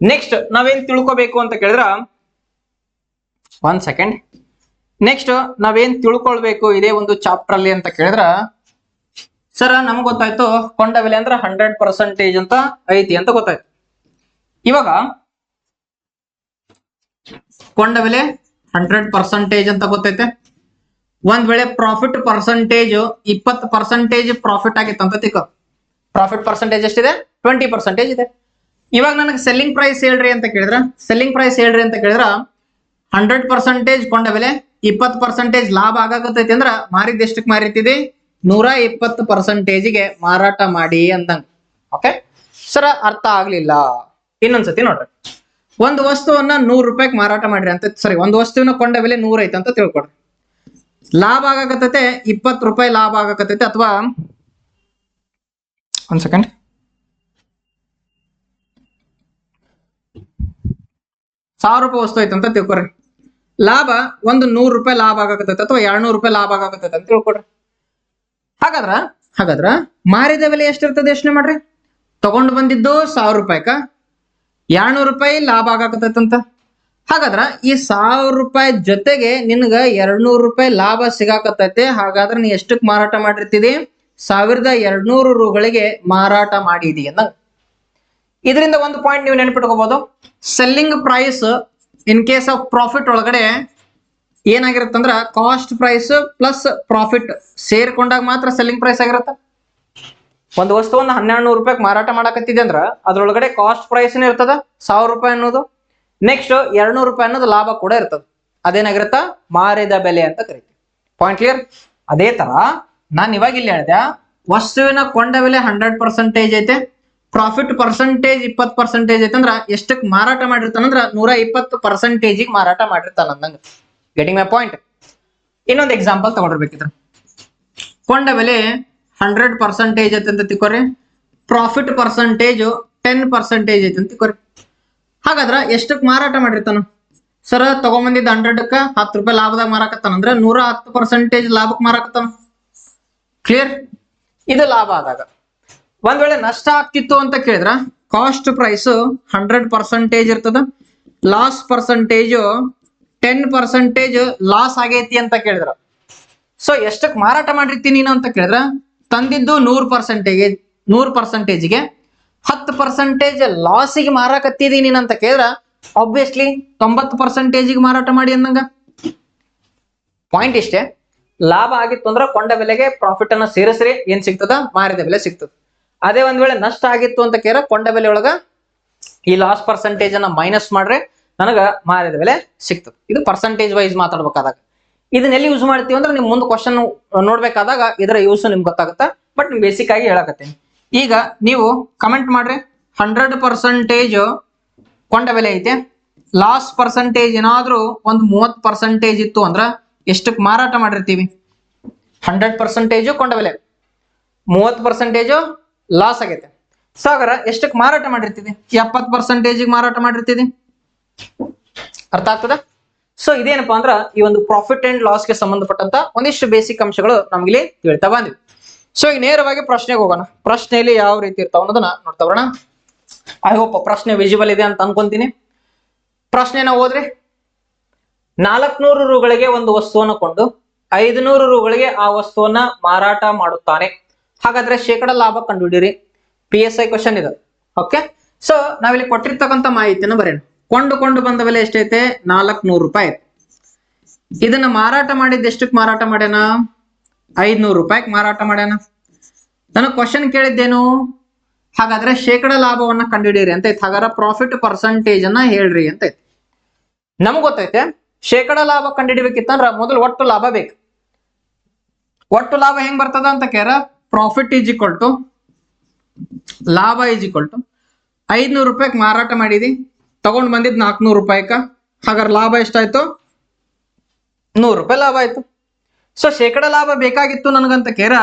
ನೆಕ್ಸ್ಟ್ ನಾವೇನ್ ತಿಳ್ಕೊಬೇಕು ಅಂತ ಕೇಳಿದ್ರ, ಒಂದ್ ಸೆಕೆಂಡ್, ನೆಕ್ಸ್ಟ್ ನಾವೇನ್ ತಿಳ್ಕೊಳ್ಬೇಕು ಇದೇ ಒಂದು ಚಾಪ್ಟರ್ ಅಲ್ಲಿ ಅಂತ ಕೇಳಿದ್ರ, ಸರ್ ನಮ್ಗೆ ಗೊತ್ತಾಯ್ತು ಕೊಂಡ ಬೆಲೆ ಅಂದ್ರೆ 100% ಅಂತ ಐತಿ ಅಂತ ಗೊತ್ತಾಯ್ತು. ಇವಾಗ ಕೊಂಡ ಬೆಲೆ 100% ಅಂತ ಗೊತ್ತೈತೆ. ಒಂದ್ ವೇಳೆ ಪ್ರಾಫಿಟ್ ಪರ್ಸೆಂಟೇಜ್ 20% ಪ್ರಾಫಿಟ್ ಆಗಿತ್ತು ಅಂತ ತಿಳ್ಕೊ. ಪ್ರಾಫಿಟ್ ಪರ್ಸೆಂಟೇಜ್ ಎಷ್ಟಿದೆ? 20% ಇದೆ. ಇವಾಗ ನನಗೆ ಸೆಲ್ಲಿಂಗ್ ಪ್ರೈಸ್ ಹೇಳ್ರಿ ಅಂತ ಕೇಳಿದ್ರ, ಸೆಲ್ಲಿಂಗ್ ಪ್ರೈಸ್ ಹೇಳ್ರಿ ಅಂತ ಕೇಳಿದ್ರ 100% ಕೊಂಡ ಬೆಲೆ 20% ಲಾಭ ಆಗಾಕತ್ತೈತಿ ಅಂದ್ರ ಮಾರಿದ ಎಷ್ಟಕ್ಕೆ ಮಾರಿತಿದೆ? 120%ಗೆ ಮಾರಾಟ ಮಾಡಿ ಅಂದಂಗ. ಓಕೆ ಸರ, ಅರ್ಥ ಆಗ್ಲಿಲ್ಲ. ಇನ್ನೊಂದ್ಸತಿ ನೋಡ್ರಿ, ಒಂದು ವಸ್ತುವನ್ನ 100 ರೂಪಾಯಿಗೆ ಮಾರಾಟ ಮಾಡ್ರಿ ಅಂತ, ಸರಿ, ಒಂದು ವಸ್ತುವಿನ ಕೊಂಡ ಬೆಲೆ 100 ಐತೆ ಅಂತ ತಿಳ್ಕೊಡ್ರಿ. ಲಾಭ ಆಗಾಕತ್ತೈತೆ 20 ರೂಪಾಯಿ ಲಾಭ ಆಗಾಕತ್ತೈತೆ, ಅಥವಾ ಒಂದ್ ಸೆಕೆಂಡ್, ₹1000 ವಸ್ತು ಐತೆ ಅಂತ ತಿಳ್ಕೊಡ್ರಿ. ಲಾಭ ಒಂದು 100 ರೂಪಾಯಿ ಲಾಭ ಆಗಾಕತ್ತೈತೆ ಅಥವಾ 200 ರೂಪಾಯಿ ಲಾಭ ಆಗಾಕತ್ತೈತೆ ಅಂತ ತಿಳ್ಕೊಡ್ರಿ. ಹಾಗಾದ್ರ ಮಾರಿದ ಬೆಲೆ ಎಷ್ಟಿರ್ತದೆ ಯೋಚನೆ ಮಾಡ್ರಿ. ತಗೊಂಡು ಬಂದಿದ್ದು 1000 ರೂಪಾಯಿಕ 200 ರೂಪಾಯಿ ಲಾಭ ಆಗಾಕತ್ತೈತಂತ. ಹಾಗಾದ್ರ ಈ 1000 ರೂಪಾಯಿ ಜೊತೆಗೆ ನಿನ್ಗ 200 ರೂಪಾಯಿ ಲಾಭ ಸಿಗಾಕತ್ತೈತೆ. ಹಾಗಾದ್ರೆ ನೀ ಎಷ್ಟಕ್ ಮಾರಾಟ ಮಾಡಿರ್ತಿದಿ? 1200 ರೂಗಳಿಗೆ ಮಾರಾಟ ಮಾಡಿದಿ ಅಂದ. ಇದರಿಂದ ಒಂದು ಪಾಯಿಂಟ್ ನೀವು ನೆನಪಿಟ್ಕೋಬಹುದು. Selling price in case of profit ಒಳಗಡೆ ಏನಾಗಿರುತ್ತಂದ್ರ ಕಾಸ್ಟ್ ಪ್ರೈಸ್ ಪ್ಲಸ್ ಪ್ರಾಫಿಟ್ ಸೇರ್ಕೊಂಡಾಗ ಮಾತ್ರ ಸೆಲ್ಲಿಂಗ್ ಪ್ರೈಸ್ ಆಗಿರುತ್ತೆ. ಒಂದು ವಸ್ತುವನ್ನ 1200 ರೂಪಾಯಿಗೆ ಮಾರಾಟ ಮಾಡಕತ್ತಿದೆ ಅಂದ್ರ ಅದ್ರೊಳಗಡೆ ಕಾಸ್ಟ್ ಪ್ರೈಸ್ ಇರ್ತದ 1000 ರೂಪಾಯಿ ಅನ್ನೋದು, ನೆಕ್ಸ್ಟ್ 200 ರೂಪಾಯಿ ಅನ್ನೋದು ಲಾಭ ಕೂಡ ಇರ್ತದ. ಅದೇನಾಗಿರುತ್ತ? ಮಾರಿದ ಬೆಲೆ ಅಂತ ಕರಿತೀವಿ. Point clear? ಅದೇ ತರ ನಾನು ಇವಾಗ ಇಲ್ಲಿ ಹೇಳಿದೆ, ವಸ್ತುವಿನ ಕೊಂಡ ಬೆಲೆ 100% ಐತೆ, ಪ್ರಾಫಿಟ್ ಪರ್ಸೆಂಟೇಜ್ 20% ಐತೆ ಅಂದ್ರ ಎಷ್ಟಕ್ಕೆ ಮಾರಾಟ ಮಾಡಿರ್ತಾನಂದ್ರ 120%ಗೆ ಮಾರಾಟ ಮಾಡಿರ್ತಾನ ಅಂದಂಗ. Getting my point? ಇನ್ನೊಂದು ಎಕ್ಸಾಂಪಲ್ ತಗೊಂಡಿರ್ಬೇಕಿದ್ರ, ಕೊಂಡ ಬೆಲೆ 100% ಐತೆ ಅಂತ ತಿಳ್ಕೊರಿ, ಪ್ರಾಫಿಟ್ ಪರ್ಸೆಂಟೇಜ್ 10% ಐತೆ ಅಂತ ತಿಳ್ಕೊರಿ. ಹಾಗಾದ್ರ ಎಷ್ಟಕ್ಕೆ ಮಾರಾಟ ಮಾಡಿರ್ತಾನ? ಸರ ತಗೊಂಬಂದಿದ್ದ 100ಕ್ಕ 10 ರೂಪಾಯಿ ಲಾಭದಾಗ ಮಾರಾಕತ್ತಾನಂದ್ರ 110% ಲಾಭಕ್ಕೆ ಮಾರಾಕತ್ತಾನ. ಕ್ಲಿಯರ್? ಇದು ಲಾಭ ಆದಾಗ. ಒಂದ್ ವೇಳೆ ನಷ್ಟ ಆಗ್ತಿತ್ತು ಅಂತ ಕೇಳಿದ್ರ ಕಾಸ್ಟ್ ಪ್ರೈಸ್ 100% ಇರ್ತದ, ಲಾಸ್ ಪರ್ಸೆಂಟೇಜ್ 10% ಲಾಸ್ ಆಗೈತಿ ಅಂತ ಕೇಳಿದ್ರ, ಸೊ ಎಷ್ಟಕ್ ಮಾರಾಟ ಮಾಡಿರ್ತೀನಿ ನೀನು ಅಂತ ಕೇಳಿದ್ರ, ತಂದಿದ್ದು 100%ಗೆ 10% ಲಾಸಿಗೆ ಮಾರಾಕತ್ತಿದೀನಿ ಅಂತ ಕೇಳಿದ್ರ ಆಬ್ವಿಯಸ್ಲಿ 90%ಗೆ ಮಾರಾಟ ಮಾಡಿ ಅಂದಂಗ. ಪಾಯಿಂಟ್ ಇಷ್ಟೇ, ಲಾಭ ಆಗಿತ್ತು ಅಂದ್ರೆ ಕೊಂಡ ಬೆಲೆಗೆ ಪ್ರಾಫಿಟ್ ಅನ್ನ ಸೇರಿಸ್ರಿ ಏನ್ ಸಿಗ್ತದ? ಮಾರಿದ ಬೆಲೆ ಸಿಗ್ತದ. ಅದೇ ಒಂದ್ ವೇಳೆ ನಷ್ಟ ಆಗಿತ್ತು ಅಂತ ಕೇಳಿದ್ರೆ ಕೊಂಡ ಬೆಲೆ ಒಳಗ ಈ ಲಾಸ್ ಪರ್ಸೆಂಟೇಜ್ ಅನ್ನ ಮೈನಸ್ ಮಾಡ್ರೆ ನನಗ ಮಾರಿದ ಬೆಲೆ ಸಿಗ್ತದೆ. ಇದು ಪರ್ಸೆಂಟೇಜ್ ವೈಸ್ ಮಾತಾಡ್ಬೇಕಾದಾಗ. ಇದನ್ನ ಎಲ್ಲಿ ಯೂಸ್ ಮಾಡ್ತೀವಿ ಅಂದ್ರೆ ನಿಮ್ ಮುಂದೆ ಕ್ವಶನ್ ನೋಡ್ಬೇಕಾದಾಗ ಇದರ ಯೂಸ್ ನಿಮ್ಗೆ ಗೊತ್ತಾಗುತ್ತಾ. ಬಟ್ ಬೇಸಿಕ್ ಆಗಿ ಹೇಳಕತ್ತೀನಿ. ಈಗ ನೀವು ಕಮೆಂಟ್ ಮಾಡ್ರಿ, 100% ಕೊಂಡ ಬೆಲೆ ಐತೆ, ಲಾಸ್ ಪರ್ಸೆಂಟೇಜ್ ಏನಾದ್ರೂ ಒಂದು 30% ಇತ್ತು ಅಂದ್ರ ಎಷ್ಟಕ್ಕೆ ಮಾರಾಟ ಮಾಡಿರ್ತೀವಿ? 100% ಕೊಂಡ ಬೆಲೆ, 30% ಲಾಸ್ ಆಗೈತೆ. ಸಾಗರ ಎಷ್ಟಕ್ಕೆ ಮಾರಾಟ ಮಾಡಿರ್ತೀವಿ? 70%ಗೆ ಮಾರಾಟ ಮಾಡಿರ್ತೀವಿ. ಅರ್ಥ ಆಗ್ತದ? ಸೊ ಇದೇನಪ್ಪಾ ಅಂದ್ರ ಈ ಒಂದು ಪ್ರಾಫಿಟ್ ಅಂಡ್ ಲಾಸ್ ಗೆ ಸಂಬಂಧಪಟ್ಟಂತ ಒಂದಿಷ್ಟು ಬೇಸಿಕ್ ಅಂಶಗಳು ನಮ್ಗೆ ತಿಳಿತಾ ಬಂದಿವೆ. ಸೊ ಈಗ ನೇರವಾಗಿ ಪ್ರಶ್ನೆಗೆ ಹೋಗೋಣ. ಪ್ರಶ್ನೆಯಲ್ಲಿ ಯಾವ ರೀತಿ ಇರ್ತಾವ ಅನ್ನೋದನ್ನ ನೋಡ್ತಾ ಬರೋಣ. ಐ ಹೋಪ್ ಪ್ರಶ್ನೆ ವಿಜುವಲ್ ಇದೆ ಅಂತ ಅನ್ಕೊಂತೀನಿ. ಪ್ರಶ್ನೆನ ಓದ್ರಿ. 400 ರೂಗಳಿಗೆ ಒಂದು ವಸ್ತುವನ್ನು ಕೊಂಡು 500 ರೂಗಳಿಗೆ ಆ ವಸ್ತುವನ್ನ ಮಾರಾಟ ಮಾಡುತ್ತಾನೆ. ಹಾಗಾದ್ರೆ ಶೇಕಡ ಲಾಭ ಕಂಡುಹಿಡಿಯಿರಿ. PSI ಕ್ವಶನ್ ಇದೆ. ಓಕೆ, ಸೊ ನಾವಿಲ್ಲಿ ಕೊಟ್ಟಿರ್ತಕ್ಕಂಥ ಮಾಹಿತಿನ ಬರೆಯೋಣ. ಕೊಂಡು ಬಂದ ಬೆಲೆ ಎಷ್ಟೈತೆ? 400 ರೂಪಾಯಿ. ಇದನ್ನ ಮಾರಾಟ ಮಾಡಿದ ಎಷ್ಟಕ್ಕೆ ಮಾರಾಟ ಮಾಡ್ಯಾನ? 500 ರೂಪಾಯಿಗೆ ಮಾರಾಟ ಮಾಡ್ಯಾನ. ನನಗೆ ಕ್ವಶನ್ ಕೇಳಿದ್ದೇನು? ಹಾಗಾದ್ರೆ ಶೇಕಡ ಲಾಭವನ್ನ ಕಂಡುಹಿಡಿಯಿರಿ ಅಂತ ಐತಿ. ಹಾಗಾದ್ರೆ ಪ್ರಾಫಿಟ್ ಪರ್ಸೆಂಟೇಜ್ ಅನ್ನ ಹೇಳ್ರಿ ಅಂತ ಐತಿ. ನಮ್ಗೆ ಗೊತ್ತೈತೆ ಶೇಕಡ ಲಾಭ ಕಂಡುಹಿಡಿಬೇಕಿತ್ತಂದ್ರ ಮೊದಲು ಒಟ್ಟು ಲಾಭ ಬೇಕು. ಒಟ್ಟು ಲಾಭ ಹೆಂಗ್ ಬರ್ತದ ಅಂತ ಕೇಳ, ಪ್ರಾಫಿಟ್ ಈಸ್ ಈಕ್ವಲ್ ಟು ಲಾಭ ಈಸ್ ಈಕ್ವಲ್ ಟು 500 ರೂಪಾಯಿಗೆ ಮಾರಾಟ ಮಾಡಿದಿ, ತಗೊಂಡ್ ಬಂದಿದ್ 400 ರೂಪಾಯಿಕ. ಹಾಗಾದ್ರೆ ಲಾಭ ಎಷ್ಟಾಯ್ತು? 100 ರೂಪಾಯಿ ಲಾಭ ಆಯ್ತು. ಸೊ ಶೇಕಡ ಲಾಭ ಬೇಕಾಗಿತ್ತು ನನಗಂತ ಕೇರ,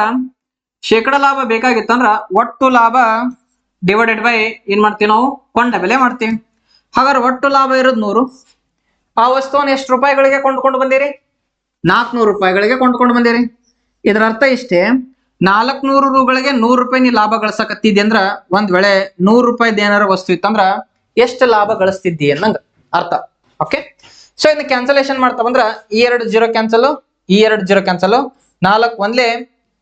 ಶೇಕಡ ಲಾಭ ಬೇಕಾಗಿತ್ತು ಅಂದ್ರ ಒಟ್ಟು ಲಾಭ ಡಿವೈಡೆಡ್ ಬೈ ಏನ್ ಮಾಡ್ತೀವಿ ನಾವು? ಕೊಂಡ ಬೆಲೆ ಮಾಡ್ತೀವಿ. ಹಾಗಾದ್ರೆ ಒಟ್ಟು ಲಾಭ ಇರೋದು 100. ಆ ವಸ್ತುವನ್ನು ಎಷ್ಟು ರೂಪಾಯಿಗಳಿಗೆ ಕೊಂಡ್ಕೊಂಡು ಬಂದಿರಿ? 400 ರೂಪಾಯಿಗಳಿಗೆ ಕೊಂಡ್ಕೊಂಡು ಬಂದಿರಿ. ಇದರ ಅರ್ಥ ಇಷ್ಟೇ, 400 ರೂಗಳಿಗೆ 100 ರೂಪಾಯಿ ನೀ ಲಾಭ ಗಳಿಸಕತ್ತಿದ್ದಿ ಅಂದ್ರ ಒಂದ್ ವೇಳೆ 100 ರೂಪಾಯಿದ ಏನಾರ ವಸ್ತು ಇತ್ತಂದ್ರ ಎಷ್ಟು ಲಾಭ ಗಳಿಸ್ತಿದ್ದಿ ಅನ್ನಂಗ ಅರ್ಥ. ಓಕೆ, ಸೊ ಇನ್ನು ಕ್ಯಾನ್ಸಲೇಷನ್ ಮಾಡ್ತಾ ಬಂದ್ರ ಈ 2 0 ಕ್ಯಾನ್ಸಲ್, ಈ 2 0 ಕ್ಯಾನ್ಸಲ್, 4 ಒಂದ್ಲೆ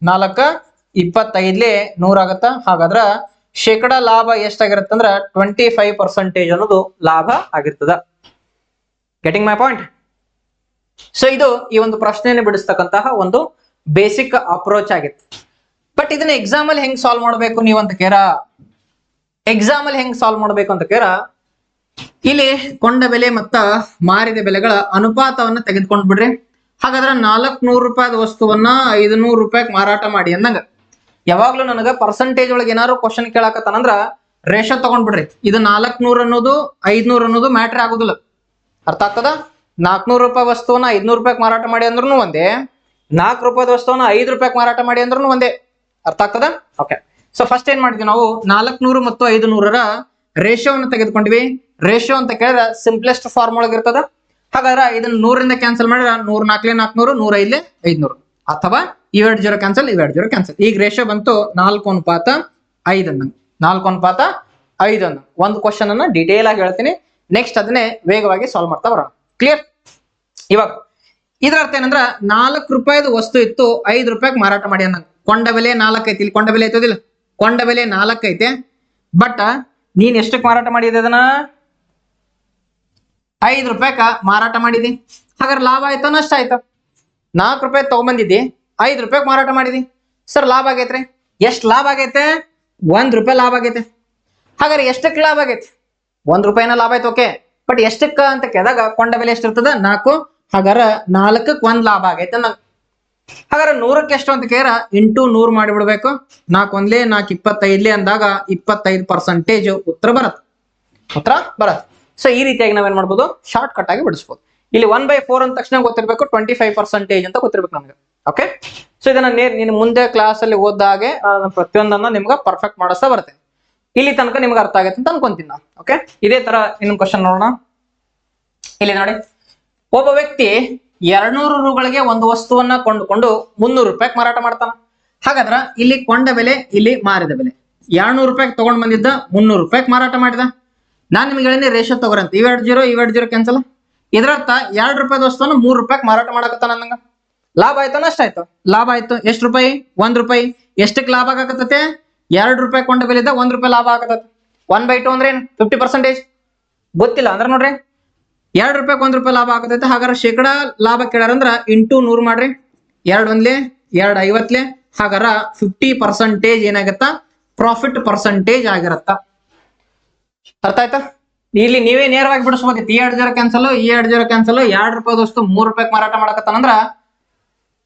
4 25 100 ಆಗತ್ತ. ಹಾಗಾದ್ರ ಶೇಕಡಾ ಲಾಭ ಎಷ್ಟಾಗಿರುತ್ತಂದ್ರ 25% ಅನ್ನೋದು ಲಾಭ ಆಗಿರ್ತದ. Getting my point? ಸೊ ಇದು ಈ ಒಂದು ಪ್ರಶ್ನೆಯನ್ನು ಬಿಡಿಸ್ತಕ್ಕಂತಹ ಒಂದು ಬೇಸಿಕ್ ಅಪ್ರೋಚ್ ಆಗಿತ್ತು. ಬಟ್ ಇದನ್ನ ಎಕ್ಸಾಮ್ ಅಲ್ಲಿ ಹೆಂಗ್ ಸಾಲ್ವ್ ಮಾಡ್ಬೇಕು ನೀವು ಅಂತ ಕೇರ, ಎಕ್ಸಾಮ್ ಅಲ್ಲಿ ಹೆಂಗ್ ಸಾಲ್ವ್ ಮಾಡ್ಬೇಕು ಅಂತ ಕೇರ, ಇಲ್ಲಿ ಕೊಂಡ ಬೆಲೆ ಮತ್ತ ಮಾರಿದ ಬೆಲೆಗಳ ಅನುಪಾತವನ್ನ ತೆಗೆದುಕೊಂಡ್ ಬಿಡ್ರಿ. ಹಾಗಾದ್ರೆ 400 ರೂಪಾಯಿದ ವಸ್ತುವನ್ನ 500 ರೂಪಾಯಿಗೆ ಮಾರಾಟ ಮಾಡಿ ಅಂದಂಗ. ಯಾವಾಗ್ಲೂ ನನಗ ಪರ್ಸೆಂಟೇಜ್ ಒಳಗೆ ಏನಾದ್ರು ಕ್ವಶನ್ ಕೇಳಕತ್ತಾನಂದ್ರ ರೇಷೋ ತಗೊಂಡ್ಬಿಡ್ರಿ. ಇದು 400 ಅನ್ನೋದು 500 ಅನ್ನೋದು ಮ್ಯಾಟ್ರ್ ಆಗುದಿಲ್ಲ. ಅರ್ಥ ಆಗ್ತದ? 400 ರೂಪಾಯಿ ವಸ್ತುವನ್ನ 500 ರೂಪಾಯಿಗೆ ಮಾರಾಟ ಮಾಡಿ ಅಂದ್ರೂ ಒಂದೇ, 4 ರೂಪಾಯಿದ ವಸ್ತುವನ್ನ 5 ರೂಪಾಯಿಗೆ ಮಾರಾಟ ಮಾಡಿ ಅಂದ್ರೂ ಒಂದೇ. ಅರ್ಥ ಆಗ್ತದ? ಓಕೆ, ಸೊ ಫಸ್ಟ್ ಏನ್ ಮಾಡಿದ್ವಿ ನಾವು, 400 ಮತ್ತು 500ರ ರೇಷಿಯೋವನ್ನು ತೆಗೆದುಕೊಂಡ್ವಿ. ರೇಷಿಯೋ ಅಂತ ಕೇಳಿದ್ರೆ ಸಿಂಪ್ಲೆಸ್ಟ್ ಫಾರ್ಮ್ ಒಳಗೆ ಇರ್ತದ. ಹಾಗಾದ್ರೆ ಇದನ್ನ 100ರಿಂದ ಕ್ಯಾನ್ಸಲ್ ಮಾಡಿದ್ರೆ 100 4 400, 105 500, ಅಥವಾ ಇವೆರಡು 0 ಕ್ಯಾನ್ಸಲ್, ಇವೆರಡು 0 ಕ್ಯಾನ್ಸಲ್. ಈಗ ರೇಷಿಯೋ ಬಂತು 4:5 ಅಂದಂಗ, 4:5 ಅಂದಂಗ. ಒಂದು ಕ್ವಶನ್ ಅನ್ನ ಡೀಟೇಲ್ ಆಗಿ ಹೇಳ್ತೀನಿ, ನೆಕ್ಸ್ಟ್ ಅದನ್ನೇ ವೇಗವಾಗಿ ಸಾಲ್ವ್ ಮಾಡ್ತಾ ಬರೋಣ. ಕ್ಲಿಯರ್? ಇವಾಗ ಇದ್ರ ಅರ್ಥ ಏನಂದ್ರ 4 ರೂಪಾಯಿದ ವಸ್ತು ಇತ್ತು, 5 ರೂಪಾಯಿಗೆ ಮಾರಾಟ ಮಾಡಿ ಅಂದಂಗ. ಕೊಂಡ ಬೆಲೆ 4 ಐತಿ, ಇಲ್ಲಿ ಕೊಂಡ ಬೆಲೆ ಐತದಿಲ್ಲ, ಕೊಂಡ ಬೆಲೆ 4 ಐತೆ. ಬಟ್ ನೀನ್ ಎಷ್ಟಕ್ಕೆ ಮಾರಾಟ ಮಾಡಿದೆ ಅದನ್ನ? 5 ರೂಪಾಯಿಕ ಮಾರಾಟ ಮಾಡಿದಿ. ಹಾಗಾದ್ರೆ ಲಾಭ ಆಯ್ತಾ ನಷ್ಟ ಆಯ್ತಾ? 4 ರೂಪಾಯಿ ತಗೊಂಬಂದಿದ್ದಿ, 5 ರೂಪಾಯಿಗೆ ಮಾರಾಟ ಮಾಡಿದಿ. ಸರ್ ಲಾಭ ಆಗೈತ್ರಿ. ಎಷ್ಟು ಲಾಭ ಆಗೈತೆ? 1 ರೂಪಾಯಿ ಲಾಭ ಆಗೈತೆ. ಹಾಗಾದ್ರೆ ಎಷ್ಟಕ್ಕೆ ಲಾಭ ಆಗೈತೆ? 1 ರೂಪಾಯಿನ ಲಾಭ ಆಯ್ತು. ಓಕೆ, ಬಟ್ ಎಷ್ಟಕ್ಕ ಅಂತ ಕೇಳಿದಾಗ ಕೊಂಡ ಬೆಲೆ ಎಷ್ಟಿರ್ತದ? 4. ಹಾಗಾರ 4ಕ್ಕೆ 1 ಲಾಭ ಆಗೈತೆ ನಂಗೆ. ಹಾಗಾದ್ರೆ 100ಕ್ಕೆ ಎಷ್ಟು ಅಂತ ಕೇಳ ಇಂಟು 100 ಮಾಡಿಬಿಡ್ಬೇಕು. 4 1 4 25 ಅಂದಾಗ 25% ಉತ್ತರ ಬರತ್ತೆ. ಉತ್ತರ ಬರತ್ತೆ. ಸೊ ಈ ರೀತಿಯಾಗಿ ನಾವೇನ್ ಮಾಡ್ಬೋದು, ಶಾರ್ಟ್ ಕಟ್ ಆಗಿ ಬಿಡಿಸ್ಬೋದು. ಇಲ್ಲಿ 1/4 ಅಂದ ತಕ್ಷಣ ಗೊತ್ತಿರ್ಬೇಕು, 25% ಅಂತ ಗೊತ್ತಿರ್ಬೇಕು ನಮ್ಗೆ. ಓಕೆ, ಸೊ ಇದನ್ನ ನೀನು ಮುಂದೆ ಕ್ಲಾಸ್ ಅಲ್ಲಿ ಓದಾಗೆ ಪ್ರತಿಯೊಂದನ್ನ ನಿಮ್ಗೆ ಪರ್ಫೆಕ್ಟ್ ಮಾಡಿಸ್ತಾ ಬರುತ್ತೆ. ಇಲ್ಲಿ ತನಕ ನಿಮ್ಗೆ ಅರ್ಥ ಆಗತ್ತೆ ಅಂತ ಅನ್ಕೊಂತೀನಿ ನಾನು. ಓಕೆ, ಇದೇ ತರ ಇನ್ನೊಂದು ಕ್ವಶನ್ ನೋಡೋಣ. ಇಲ್ಲಿ ನೋಡಿ, ಒಬ್ಬ ವ್ಯಕ್ತಿ 200 ರೂಗಳಿಗೆ ಒಂದು ವಸ್ತುವನ್ನ ಕೊಂಡುಕೊಂಡು 300 ರೂಪಾಯಿಗೆ ಮಾರಾಟ ಮಾಡ್ತಾನ. ಹಾಗಾದ್ರ ಇಲ್ಲಿ ಕೊಂಡ ಬೆಲೆ, ಇಲ್ಲಿ ಮಾರಿದ ಬೆಲೆ. 200 ರೂಪಾಯಿಗೆ ತಗೊಂಡ್ ಬಂದಿದ್ದ 300 ರೂಪಾಯಿಗೆ ಮಾರಾಟ ಮಾಡಿದ. ನಾನ್ ನಿಮ್ಗೆ ಹೇಳಿದ್ರೆ ರೇಷೋ ತಗೋರಂತ, ಇವೆರಡು 0 ಕ್ಯಾನ್ಸಲ್. ಇದರರ್ಥ 2 ರೂಪಾಯಿದ ವಸ್ತುವನ್ನ 3 ರೂಪಾಯಿಗೆ ಮಾರಾಟ ಮಾಡಕತ್ತಾನ ನಂಗ. ಲಾಭ ಆಯ್ತಾ ನಷ್ಟ ಆಯ್ತು? ಲಾಭ ಆಯ್ತು. ಎಷ್ಟು ರೂಪಾಯಿ? 1 ರೂಪಾಯಿ. ಎಷ್ಟಕ್ಕೆ ಲಾಭ ಆಗತ್ತೆ? 2 ರೂಪಾಯಿ ಕೊಂಡ ಬೆಲೆದ 1 ರೂಪಾಯಿ ಲಾಭ ಆಗತ್ತೆ. 1/2 ಅಂದ್ರೆ ಏನು? 50%. ಗೊತ್ತಿಲ್ಲ ಅಂದ್ರೆ ನೋಡ್ರಿ, 2 ರೂಪಾಯಿಗೆ 1 ರೂಪಾಯಿ ಲಾಭ ಆಗತೈತೆ. ಹಾಗಾದ್ರೆ ಶೇಕಡಾ ಲಾಭ ಕೇಳಾರಂದ್ರ ಇಂಟು 100 ಮಾಡ್ರಿ. 2 1 2 50. ಹಾಗಾರ 50% ಏನಾಗತ್ತ? ಪ್ರಾಫಿಟ್ ಪರ್ಸೆಂಟೇಜ್ ಆಗಿರತ್ತ. ಅರ್ಥ ಆಯ್ತಾ? ಇಲ್ಲಿ ನೀವೇ ನೇರವಾಗಿ ಬಿಡಿಸ್ಬೇಕಿತ್ತು. ಈ 2 0 ಕ್ಯಾನ್ಸಲ್, ಈ 2 0 ಕ್ಯಾನ್ಸಲ್. 2 ರೂಪಾಯಿ ವಸ್ತು 3 ರೂಪಾಯಿಗೆ ಮಾರಾಟ ಮಾಡಕತ್ತಾನಂದ್ರ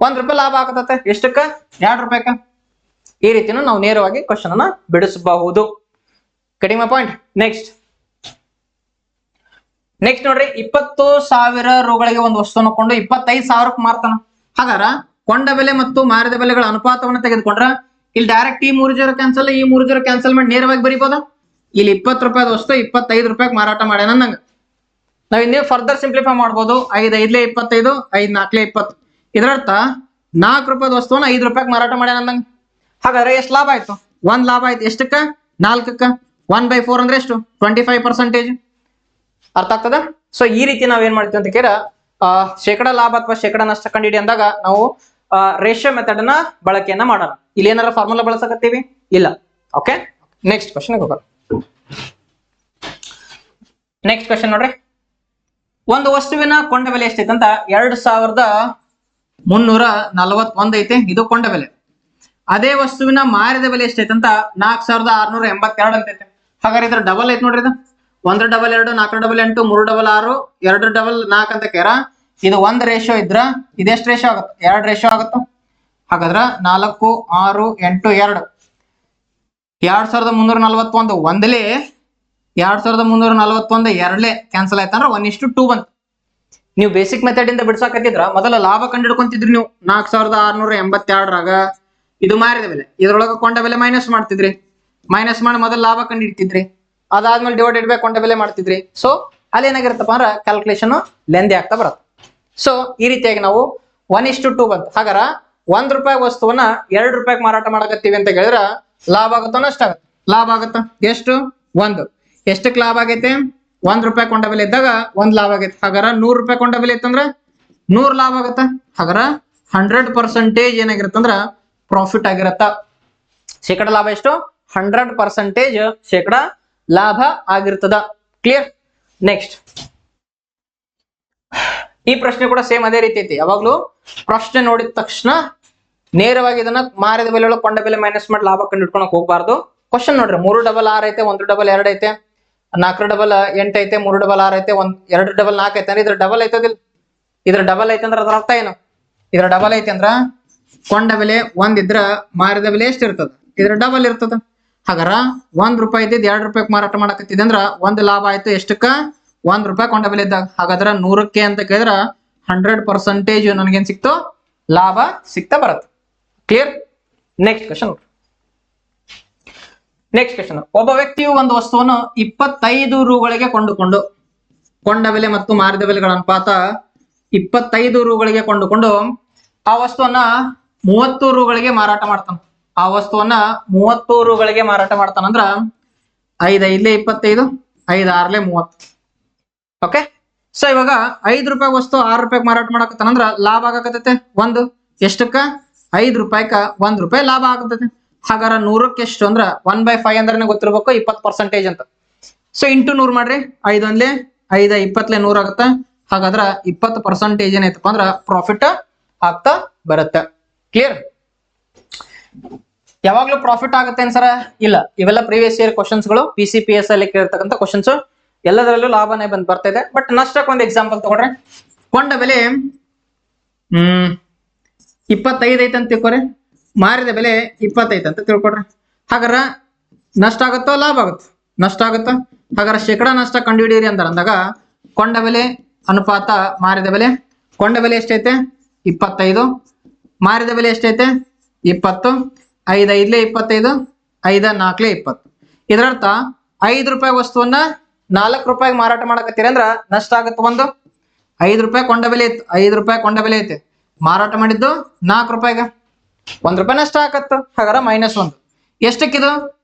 1 ರೂಪಾಯಿ ಲಾಭ ಆಗತ್ತೆ. ಎಷ್ಟಕ್ಕ? 2 ರೂಪಾಯಿಕ. ಈ ರೀತಿನ ನಾವು ನೇರವಾಗಿ ಕ್ವಶನ್ ಅನ್ನ ಬಿಡಿಸಬಹುದು. ಕಡಿಮೆ ಪಾಯಿಂಟ್. ನೆಕ್ಸ್ಟ್ ನೋಡ್ರಿ, 20,000 ರೂಗಳಿಗೆ ಒಂದು ವಸ್ತುವನ್ನು ಕೊಂಡು 25,000ಕ್ಕೆ ಮಾರ್ತಾನ. ಹಾಗಾರ ಕೊಂಡ ಬೆಲೆ ಮತ್ತು ಮಾರಿದ ಬೆಲೆಗಳ ಅನುಪಾತವನ್ನು ತೆಗೆದುಕೊಂಡ್ರ ಇಲ್ಲಿ ಡೈರೆಕ್ಟ್ ಈ 3 0 ಕ್ಯಾನ್ಸಲ್, ಈ 3 0 ಕ್ಯಾನ್ಸಲ್ ಮಾಡಿ ನೇರವಾಗಿ ಬರೀಬೋದ. ಇಲ್ಲಿ 20 ರೂಪಾಯಿದ ವಸ್ತು 25 ರೂಪಾಯಿಗೆ ಮಾರಾಟ ಮಾಡ್ಯಾನ ನಂಗೆ. ನಾವ್ ಇನ್ನೇ ಫರ್ದರ್ ಸಿಂಪ್ಲಿಫೈ ಮಾಡ್ಬೋದು. 5 5 25, 5 4 20. ಇದರರ್ಥ 4 ರೂಪಾಯಿದ ವಸ್ತುವನ್ನ 5 ರೂಪಾಯಿಗೆ ಮಾರಾಟ ಮಾಡ್ಯಾನ ನಂಗೆ. ಹಾಗಾದ್ರೆ ಎಷ್ಟು ಲಾಭ ಆಯ್ತು? 1 ಲಾಭ ಆಯ್ತು. ಎಷ್ಟಕ್ಕ? 4ಕ್ಕ. 1/4 ಅಂದ್ರೆ ಎಷ್ಟು? 25%. ಅರ್ಥ ಆಗ್ತದ? ಸೊ ಈ ರೀತಿ ನಾವ್ ಏನ್ ಮಾಡ್ತೀವಿ ಅಂತ ಕೇಳ, ಶೇಕಡಾ ಲಾಭ ಅಥವಾ ಶೇಕಡಾ ನಷ್ಟ ಕಂಡಿಡಿ ಅಂದಾಗ ನಾವು ರೇಷಿಯೋ ಮೆಥಡ್ ಅನ್ನ ಬಳಕೆಯನ್ನ ಮಾಡೋಣ. ಇಲ್ಲಿ ಏನಾರ ಫಾರ್ಮುಲಾ ಬಳಸಕತ್ತೀವಿ? ಇಲ್ಲ. ಓಕೆ, ನೆಕ್ಸ್ಟ್ ಕ್ವಶನ್ ಹೋಗೋಣ. ನೆಕ್ಸ್ಟ್ ಕ್ವಶನ್ ನೋಡ್ರಿ, ಒಂದು ವಸ್ತುವಿನ ಕೊಂಡ ಬೆಲೆ ಎಷ್ಟೈತೆ ಅಂತ 2341 ಐತೆ. ಇದು ಕೊಂಡ ಬೆಲೆ. ಅದೇ ವಸ್ತುವಿನ ಮಾರಿದ ಬೆಲೆ ಎಷ್ಟೈತೆ ಅಂತ 4682 ಅಂತೈತೆ. ಹಾಗಾದ್ರೆ ಇದ್ರ ಡಬಲ್ ಐತೆ ನೋಡ್ರಿ. ಇದು 1 2 2 4 8 3 6 2 4 ಅಂತ ಕೇರ. ಇದು 1 ರೇಷಿಯೋ ಇದ್ರ ಇದೆಷ್ಟು ರೇಷಿಯೋ ಆಗುತ್ತೆ? 2 ರೇಷಿಯೋ ಆಗುತ್ತೆ. ಹಾಗಾದ್ರ 4 6 8 2 2341 ಒಂದಲೇ 2341 ಎರಡ್ಲೆ ಕ್ಯಾನ್ಸಲ್ ಆಯ್ತಂದ್ರ 1:2 ಬಂತು. ನೀವು ಬೇಸಿಕ್ ಮೆಥಡ್ ಇಂದ ಬಿಡ್ಸಾಕತ್ತಿದ್ರ ಮೊದಲ ಲಾಭ ಕಂಡಿಡ್ಕೊಂತಿದ್ರಿ ನೀವು. 4682ರಾಗ ಇದು ಮಾರಿದ ಬೆಲೆ, ಇದ್ರೊಳಗ ಕೊಂಡ ಬೆಲೆ ಮೈನಸ್ ಮಾಡ್ತಿದ್ರಿ. ಮೈನಸ್ ಮಾಡಿ ಮೊದಲ ಲಾಭ ಕಂಡಿಡ್ತಿದ್ರಿ. ಅದಾದ್ಮೇಲೆ ಡಿವೈಡೆಡ್ ಬೈ ಕೊಂಡ ಬೆಲೆ ಮಾಡ್ತಿದ್ರಿ. ಸೊ ಅಲ್ಲಿ ಏನಾಗಿರುತ್ತಪ್ಪ ಅಂದ್ರೆ ಕ್ಯಾಲ್ಕುಲೇಷನ್ ಲೆಂದಿ ಆಗ್ತಾ ಬರುತ್ತೆ. ಸೊ ಈ ರೀತಿಯಾಗಿ ನಾವು 1:2 ಬಂತು. ಹಾಗಾರ ₹1 ವಸ್ತುವನ್ನ ₹2 ಮಾರಾಟ ಮಾಡಕತ್ತೀವಿ ಅಂತ ಹೇಳಿದ್ರ ಲಾಭ ಆಗುತ್ತೋ ನಷ್ಟ ಆಗುತ್ತೆ? ಲಾಭ ಆಗುತ್ತ. ಎಷ್ಟು? 1. ಎಷ್ಟಕ್ಕೆ ಲಾಭ ಆಗೈತೆ? ₹1 ಕೊಂಡ ಬೆಲೆ ಇದ್ದಾಗ 1 ಲಾಭ ಆಗೈತೆ. ಹಾಗಾರ ₹100 ಕೊಂಡ ಬೆಲೆ ಇತ್ತಂದ್ರ 100 ಲಾಭ ಆಗತ್ತ. ಹಾಗಾರ 100% ಏನಾಗಿರುತ್ತಂದ್ರ ಪ್ರಾಫಿಟ್ ಆಗಿರತ್ತ. ಶೇಕಡ ಲಾಭ ಎಷ್ಟು? 100% ಶೇಕಡ ಲಾಭ ಆಗಿರ್ತದ. ಕ್ಲಿಯರ್? ನೆಕ್ಸ್ಟ್ ಈ ಪ್ರಶ್ನೆ ಕೂಡ ಸೇಮ್ ಅದೇ ರೀತಿ ಐತಿ. ಯಾವಾಗ್ಲೂ ಪ್ರಶ್ನೆ ನೋಡಿದ ತಕ್ಷಣ ನೇರವಾಗಿ ಇದನ್ನ ಮಾರಿದ ಬೆಲೆ ಒಳಗೆ ಕೊಂಡ ಬೆಲೆ ಮೈನಸ್ ಮಾಡಿ ಲಾಭ ಕಂಡು ಇಟ್ಕೊಳಕ್ ಹೋಗ್ಬಾರ್ದು. ಕ್ವಶನ್ ನೋಡ್ರಿ, 3 ಐತೆ, 1 ಐತೆ, 4 8 ಐತೆ, 3 ಐತೆ, 2 4 ಐತೆ. ಇದ್ರ ಡಬಲ್ ಐತದಿಲ್ಲ? ಇದ್ರ ಡಬಲ್ ಐತೆ ಅಂದ್ರೆ ಅದ್ರ ಅರ್ಥ ಏನು? ಇದ್ರ ಡಬಲ್ ಐತೆ ಅಂದ್ರ ಕೊಂಡ ಬೆಲೆ 1 ಇದ್ರ ಮಾರಿದ ಬೆಲೆ ಎಷ್ಟು ಇರ್ತದ? ಇದ್ರ ಡಬಲ್ ಇರ್ತದ. ಹಾಗಾರ ₹1 ಇದ್ದಿದ್ ₹2 ಮಾರಾಟ ಮಾಡಕತ್ತಿದೆ ಅಂದ್ರ 1 ಲಾಭ ಆಯ್ತು. ಎಷ್ಟಕ್ಕ? ₹1 ಕೊಂಡ ಬೆಲೆ ಇದ್ದಾಗ. ಹಾಗಾದ್ರ 100ಕ್ಕೆ ಅಂತ ಕೇಳಿದ್ರ 100% ನನ್ಗೇನ್ ಸಿಕ್ತು? ಲಾಭ ಸಿಕ್ತಾ ಬರುತ್ತೆ. ಕ್ಲಿಯರ್? Next question. ಒಬ್ಬ ವ್ಯಕ್ತಿಯು ಒಂದು ವಸ್ತುವನ್ನು ₹25 ಕೊಂಡುಕೊಂಡು, ಕೊಂಡ ಬೆಲೆ ಮತ್ತು ಮಾರಿದ ಬೆಲೆಗಳ ಅನುಪಾತ ₹25 ಕೊಂಡುಕೊಂಡು ಆ ವಸ್ತುವನ್ನ ₹30 ಮಾರಾಟ ಮಾಡ್ತಾನ. ಆ ವಸ್ತುವನ್ನ ₹30 ಮಾರಾಟ ಮಾಡ್ತಾನಂದ್ರ 5 5 25, 5 6 30. ಓಕೆ. ಸೊ ಇವಾಗ ₹5 ವಸ್ತು ₹6 ಮಾರಾಟ ಮಾಡಕತ್ತಾನಂದ್ರ ಲಾಭ ಆಗಕತ್ತೈತೆ 1. ಎಷ್ಟಕ್ಕ? ₹5ಕ ₹1 ಲಾಭ ಆಗತೈತೆ. ಹಾಗಾರ 100ಕ್ಕೆ ಎಷ್ಟು ಅಂದ್ರ 1/5 ಅಂದ್ರೆ ಗೊತ್ತಿರ್ಬೇಕು 20% ಅಂತ. ಸೊ ಇಂಟು 100 ಮಾಡ್ರಿ. 5 1 5 20 100 ಆಗುತ್ತ. ಹಾಗಾದ್ರ 20% ಏನೈತಪ್ಪ ಅಂದ್ರ ಪ್ರಾಫಿಟ್ ಆಗ್ತಾ ಬರುತ್ತೆ. ಕ್ಲಿಯರ್? ಯಾವಾಗ್ಲೂ ಪ್ರಾಫಿಟ್ ಆಗುತ್ತೆ ಅನ್ಸರ? ಇಲ್ಲ. ಇವೆಲ್ಲ ಪ್ರೀವಿಯಸ್ ಇಯರ್ ಕ್ವಶನ್ಸ್ ಗಳು, PCPS ಅಲ್ಲಿ ಕೇಳಿರ್ತಕ್ಕಂಥ ಕ್ವಶನ್ಸ್. ಎಲ್ಲದರಲ್ಲೂ ಲಾಭನೇ ಬರ್ತಾ ಇದೆ. ಬಟ್ ನಷ್ಟಕ್ಕೆ ಒಂದು ಎಕ್ಸಾಂಪಲ್ ತಗೊಂಡ್ರೆ, ಕೊಂಡ ಬೆಲೆ 25 ಐತೆ ಅಂತ ತಿಳ್ಕೊರಿ, ಮಾರಿದ ಬೆಲೆ 20 ಅಂತ ತಿಳ್ಕೊಡ್ರಿ. ಹಾಗಾರ ನಷ್ಟ ಆಗುತ್ತೋ ಲಾಭ ಆಗುತ್ತೋ? ನಷ್ಟ ಆಗುತ್ತ. ಹಾಗಾರ ಶೇಕಡಾ ನಷ್ಟ ಕಂಡುಹಿಡಿಯಿರಿ ಅಂದಾಗ ಕೊಂಡ ಬೆಲೆ ಅನುಪಾತ ಮಾರಿದ ಬೆಲೆ. ಕೊಂಡ ಬೆಲೆ ಎಷ್ಟೈತೆ? 25. ಮಾರಿದ ಬೆಲೆ ಎಷ್ಟೈತೆ? 20. 5 5 25, 5 4 20. ಇದರರ್ಥ ₹5 ವಸ್ತುವನ್ನ ₹4 ಮಾರಾಟ ಮಾಡಕತ್ತೀರಿ ಅಂದ್ರ ನಷ್ಟ ಆಗುತ್ತೆ 1. ₹5 ಕೊಂಡ ಬೆಲೆ ಇತ್ತು, ₹5 ಕೊಂಡ ಬೆಲೆ ಐತೆ, ಮಾರಾಟ ಮಾಡಿದ್ದು ₹4. ₹1 ನಷ್ಟ ಆಗತ್ತ. ಹಾಗಾರ -1. ಎಷ್ಟಕ್ಕಿದು?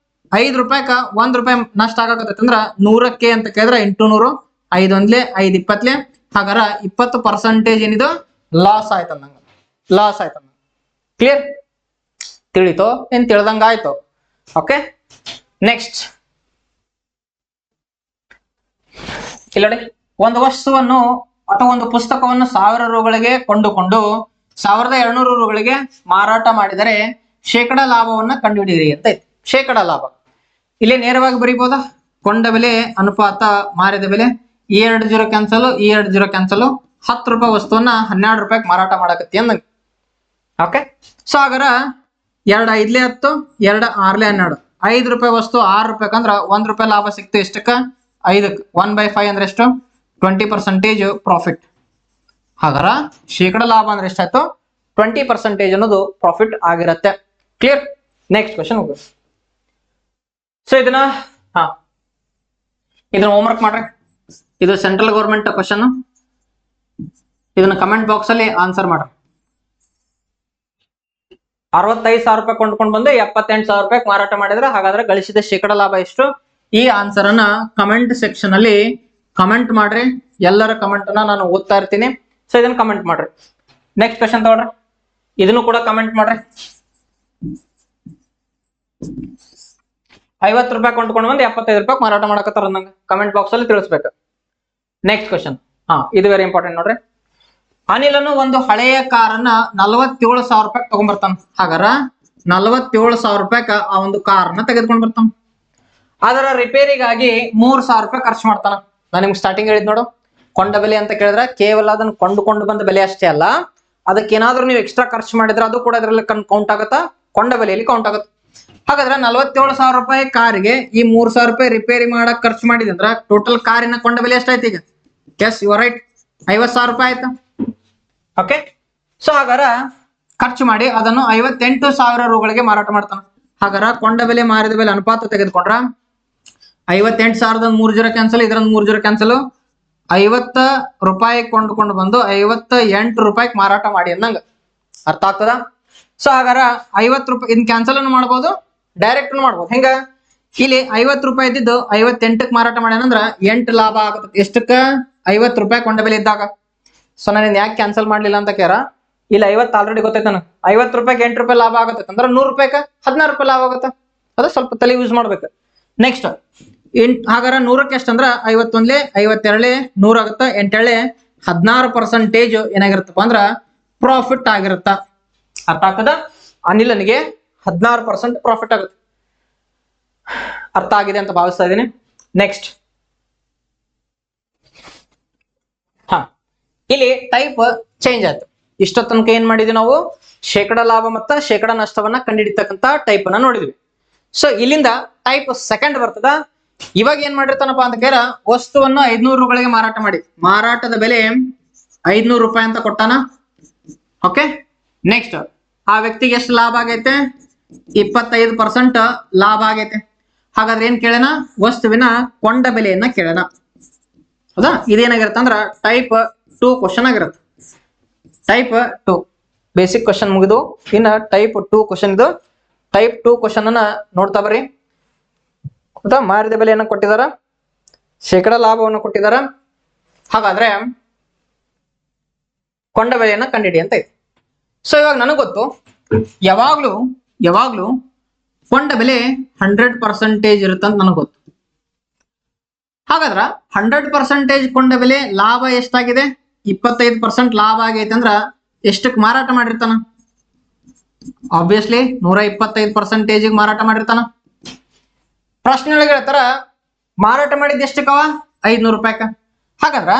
₹5ಕ ₹1 ನಷ್ಟ ಆಗಕತ್ತೈತೆ ಅಂದ್ರ 100ಕ್ಕೆ ಅಂತ ಕೇಳಿದ್ರ ಇಂಟು 100, 5 1 5 20. ಹಾಗಾರ 20% ಏನಿದು ಲಾಸ್ ಆಯ್ತಂದಂಗ. ಲಾಸ್ ಆಯ್ತಂದ. ಕ್ಲಿಯರ್? ತಿಳಿತೋ? ಏನ್ ತಿಳಿದಂಗ ಆಯ್ತು? ಓಕೆ. ನೆಕ್ಸ್ಟ್ ಇಲ್ಲ ನೋಡಿ, ಒಂದು ವಸ್ತುವನ್ನು ಅಥವಾ ಒಂದು ಪುಸ್ತಕವನ್ನು ₹1000 ಕೊಂಡುಕೊಂಡು ₹1200 ಮಾರಾಟ ಮಾಡಿದರೆ ಶೇಕಡಾ ಲಾಭವನ್ನ ಕಂಡುಹಿಡಿಯಿರಿ ಅಂತ ಐತಿ. ಶೇಕಡಾ ಲಾಭ ಇಲ್ಲಿ ನೇರವಾಗಿ ಬರೀಬಹುದಾ? ಕೊಂಡ ಬೆಲೆ ಅನುಪಾತ ಮಾರಿದ ಬೆಲೆ. ಈ 2 0 ಕ್ಯಾನ್ಸಲ್, ಈ 2 0 ಕ್ಯಾನ್ಸಲ್. ₹10 ವಸ್ತುವನ್ನ ₹12 ಮಾರಾಟ ಮಾಡಕತ್ತಿ ಅಂದಂಗ. ಓಕೆ. ಸೊ ಹಾಗಾರ 2 5 10, 2 6 12. ₹5 ವಸ್ತು ₹6 ಅಂದ್ರ ₹1 ಲಾಭ ಸಿಕ್ತು. ಎಷ್ಟಕ್ಕ? 5ಕ್ಕೆ. 1/5 ಅಂದ್ರೆ ಎಷ್ಟು? 20% ಪ್ರಾಫಿಟ್. ಹಾಗಾರ ಶೇಕಡ ಲಾಭ ಅಂದ್ರೆ ಎಷ್ಟಾಯ್ತು? 20% ಅನ್ನೋದು ಪ್ರಾಫಿಟ್ ಆಗಿರತ್ತೆ. ಕ್ಲಿಯರ್? ನೆಕ್ಸ್ಟ್ ಕ್ವಶನ್ ಹೋಗೋಣ. ಸೊ ಇದನ್ನ ಹೋಮ್ವರ್ಕ್ ಮಾಡ್ರಿ. ಇದು ಸೆಂಟ್ರಲ್ ಗೌರ್ಮೆಂಟ್ ಕ್ವಶನ್. ಇದನ್ನ ಕಮೆಂಟ್ ಬಾಕ್ಸ್ ಅಲ್ಲಿ ಆನ್ಸರ್ ಮಾಡ್ರಿ. ₹65,000 ಕೊಂಡ್ಕೊಂಡು ಬಂದು ₹78,000 ಮಾರಾಟ ಮಾಡಿದ್ರೆ ಹಾಗಾದ್ರೆ ಗಳಿಸಿದ ಶೇಕಡ ಲಾಭ ಎಷ್ಟು? ಈ ಆನ್ಸರ್ ಅನ್ನ ಕಮೆಂಟ್ ಸೆಕ್ಷನ್ ಅಲ್ಲಿ ಕಮೆಂಟ್ ಮಾಡ್ರಿ. ಎಲ್ಲರ ಕಮೆಂಟ್ ಅನ್ನ ನಾನು ಓದ್ತಾ ಇರ್ತೀನಿ. ಸೊ ಇದನ್ನ ಕಮೆಂಟ್ ಮಾಡ್ರಿ. ನೆಕ್ಸ್ಟ್ ಕ್ವಶನ್ ತಗೊಳ್ರಿ. ಇದನ್ನು ಕೂಡ ಕಮೆಂಟ್ ಮಾಡ್ರಿ. ₹50 ಕೊಂಡ್ಕೊಂಡು ಬಂದು ₹75 ಮಾರಾಟ ಮಾಡಕತ್ತಾರ ನಂಗೆ ಕಮೆಂಟ್ ಬಾಕ್ಸ್ ಅಲ್ಲಿ ತಿಳಿಸ್ಬೇಕು. Next question. ಇದು ವೆರಿ ಇಂಪಾರ್ಟೆಂಟ್ ನೋಡ್ರಿ. ಅನಿಲನು ಒಂದು ಹಳೆಯ ಕಾರನ್ನ ₹47,000 ತಗೊಂಡ್ಬರ್ತಾನ. ಹಾಗಾರ ₹47,000 ಆ ಒಂದು ಕಾರನ್ನ ತೆಗೆದುಕೊಂಡ್ ಬರ್ತಾನ. ಅದರ ರಿಪೇರಿಗಾಗಿ ₹3,000 ಖರ್ಚು ಮಾಡ್ತಾನ. ನಾನು ನಿಮ್ಗೆ ಸ್ಟಾರ್ಟಿಂಗ್ ಹೇಳಿದ್ ನೋಡು, ಕೊಂಡ ಬೆಲೆ ಅಂತ ಕೇಳಿದ್ರೆ ಕೇವಲ ಅದನ್ನ ಕೊಂಡುಕೊಂಡು ಬಂದ ಬೆಲೆ ಅಷ್ಟೇ ಅಲ್ಲ, ಅದಕ್ಕೆ ಏನಾದ್ರೂ ನೀವು ಎಕ್ಸ್ಟ್ರಾ ಖರ್ಚು ಮಾಡಿದ್ರೆ ಅದು ಕೂಡ ಅದರಲ್ಲಿ ಕೌಂಟ್ ಆಗುತ್ತಾ? ಕೊಂಡ ಬೆಲೆಯಲ್ಲಿ ಕೌಂಟ್ ಆಗುತ್ತೆ. ಹಾಗಾದ್ರೆ ₹47,000 ಕಾರಿಗೆ ಈ ₹3,000 ರಿಪೇರಿ ಮಾಡಕ್ ಖರ್ಚು ಮಾಡಿದೆ ಅಂದ್ರ ಟೋಟಲ್ ಕಾರಿನ ಕೊಂಡ ಬೆಲೆ ಎಷ್ಟಾಯ್ತು ಈಗ? ಎಸ್ ಯು ಆರ್ ರೈಟ್, ₹50,000 ಆಯ್ತು. ಓಕೆ. ಸೊ ಹಾಗಾರ ಖರ್ಚು ಮಾಡಿ ಅದನ್ನು ₹58,000 ಮಾರಾಟ ಮಾಡ್ತಾನ. ಹಾಗಾರ ಕೊಂಡ ಬೆಲೆ ಮಾರಿದ ಬೆಲೆ ಅನುಪಾತ ತೆಗೆದುಕೊಂಡ್ರ 58,000 3 0 ಕ್ಯಾನ್ಸಲ್, ಇದರ 3 0 ಕ್ಯಾನ್ಸಲ್, 50 ರೂಪಾಯಿ ಕೊಂಡ್ಕೊಂಡು ಬಂದು 58 ರೂಪಾಯಿಗೆ ಮಾರಾಟ ಮಾಡಿ ಅಂದಂಗ ಅರ್ಥ ಆಗ್ತದ. ಸೊ ಹಾಗಾರ 50 ರೂಪಾಯಿ ಇನ್ ಕ್ಯಾನ್ಸಲ್ ಅನ್ನು ಮಾಡ್ಬೋದು, ಡೈರೆಕ್ಟ್ ಮಾಡ್ಬೋದು. ಹೆಂಗ ಇಲ್ಲಿ 50 ರೂಪಾಯಿ ಇದ್ದಿದ್ದು 58ಕ್ಕೆ ಮಾರಾಟ ಮಾಡ್ಯಾನಂದ್ರ 8 ಲಾಭ ಆಗತ್ತೆ. ಎಷ್ಟಕ್ಕ? 50 ರೂಪಾಯಿ ಕೊಂಡ ಬೆಲೆ ಇದ್ದಾಗ. ಸೊ ನಾನು ಯಾಕೆ ಕ್ಯಾನ್ಸಲ್ ಮಾಡ್ಲಿಲ್ಲ ಅಂತ ಕೇರ, ಇಲ್ಲಿ 50 ಆಲ್ರೆಡಿ ಗೊತ್ತೈತೆ ನನಗೆ. 50 ರೂಪಾಯಿಗೆ 8 ರೂಪಾಯಿ ಲಾಭ ಆಗತ್ತೆ ಅಂದ್ರೆ 100 ರೂಪಾಯಿಗೆ 16 ರೂಪಾಯಿ ಲಾಭ ಆಗುತ್ತೆ. ಅದು ಸ್ವಲ್ಪ ತಲೆ ಯೂಸ್ ಮಾಡ್ಬೇಕು. ನೆಕ್ಸ್ಟ್ ಹಾಗಾರ 100ಕ್ಕೆ ಎಷ್ಟಂದ್ರ 51 52 100 ಆಗುತ್ತ. 8 16% ಏನಾಗಿರುತ್ತಪ್ಪ ಅಂದ್ರ ಪ್ರಾಫಿಟ್ ಆಗಿರುತ್ತ. ಅರ್ಥ ಆಗ್ತದ? ಅನಿಲನಿಗೆ 16% ಪ್ರಾಫಿಟ್ ಆಗುತ್ತೆ. ಅರ್ಥ ಆಗಿದೆ ಅಂತ ಭಾವಿಸ್ತಾ ಇದ್ದೀನಿ. ನೆಕ್ಸ್ಟ್ ಇಲ್ಲಿ ಟೈಪ್ ಚೇಂಜ್ ಆಯ್ತು. ಇಷ್ಟ ತನಕ ಏನ್ ಮಾಡಿದ್ವಿ ನಾವು? ಶೇಕಡ ಲಾಭ ಮತ್ತು ಶೇಕಡ ನಷ್ಟವನ್ನ ಕಂಡುಹಿಡಿತಕ್ಕಂತ ಟೈಪ್ ಅನ್ನ ನೋಡಿದ್ವಿ. ಸೊ ಇಲ್ಲಿಂದ ಟೈಪ್ ಸೆಕೆಂಡ್ ಬರ್ತದ. ಇವಾಗ ಏನ್ ಮಾಡಿರ್ತಾನಪ್ಪ ಅಂತ ಕೇಳ, ವಸ್ತುವನ್ನ 500 ರೂಪಾಯಿಗೆ ಮಾರಾಟ ಮಾಡಿ, ಮಾರಾಟದ ಬೆಲೆ 500 ರೂಪಾಯಿ ಅಂತ ಕೊಟ್ಟಾನ. ಓಕೆ, ನೆಕ್ಸ್ಟ್ ಆ ವ್ಯಕ್ತಿಗೆ ಎಷ್ಟು ಲಾಭ ಆಗೈತೆ? 25% ಲಾಭ ಆಗೈತೆ. ಹಾಗಾದ್ರೆ ಏನ್ ಕೇಳೋಣ? ವಸ್ತುವಿನ ಕೊಂಡ ಬೆಲೆಯನ್ನ ಕೇಳೋಣ. ಹೌದಾ? ಇದೇನಾಗಿರುತ್ತೆ ಅಂದ್ರ ಟೈಪ್ 2 ಕ್ವಶನ್ ಆಗಿರುತ್ತೆ. ಟೈಪ್ 2 ಬೇಸಿಕ್ ಕ್ವಶನ್ ಮುಗಿದು ಇನ್ನ ಟೈಪ್ 2 ಕ್ವಶನ್ ಇದು. ಟೈಪ್ 2 ಕ್ವಶನ್ ಅನ್ನ ನೋಡ್ತಾ ಬರ್ರಿ. ಹೌದಾ? ಮಾರಿದ ಬೆಲೆಯನ್ನ ಕೊಟ್ಟಿದಾರ, ಶೇಕಡ ಲಾಭವನ್ನು ಕೊಟ್ಟಿದಾರ. ಹಾಗಾದ್ರೆ ಕೊಂಡ ಬೆಲೆಯನ್ನ ಕಂಡಿಡಿ ಅಂತ ಐತಿ. ಸೊ ಇವಾಗ ನನಗೆ ಗೊತ್ತು, ಯಾವಾಗ್ಲೂ ಕೊಂಡ ಬೆಲೆ 100% ಇರುತ್ತಂತ ನನಗೆ ಗೊತ್ತು. ಹಾಗಾದ್ರ 100% ಕೊಂಡ ಬೆಲೆ ಲಾಭ ಎಷ್ಟಾಗಿದೆ? 25% ಲಾಭ ಆಗೈತೆ ಅಂದ್ರ ಎಷ್ಟಕ್ಕೆ ಮಾರಾಟ ಮಾಡಿರ್ತಾನ? ಆಬ್ವಿಯಸ್ಲಿ 125% ಮಾರಾಟ ಮಾಡಿರ್ತಾನ. ಪ್ರಶ್ನೆ ಒಳಗೆ ಹೇಳ್ತಾರ ಮಾರಾಟ ಮಾಡಿದ ಎಷ್ಟಕ್ಕವ? 500 ರೂಪಾಯಿಕ. ಹಾಗಾದ್ರ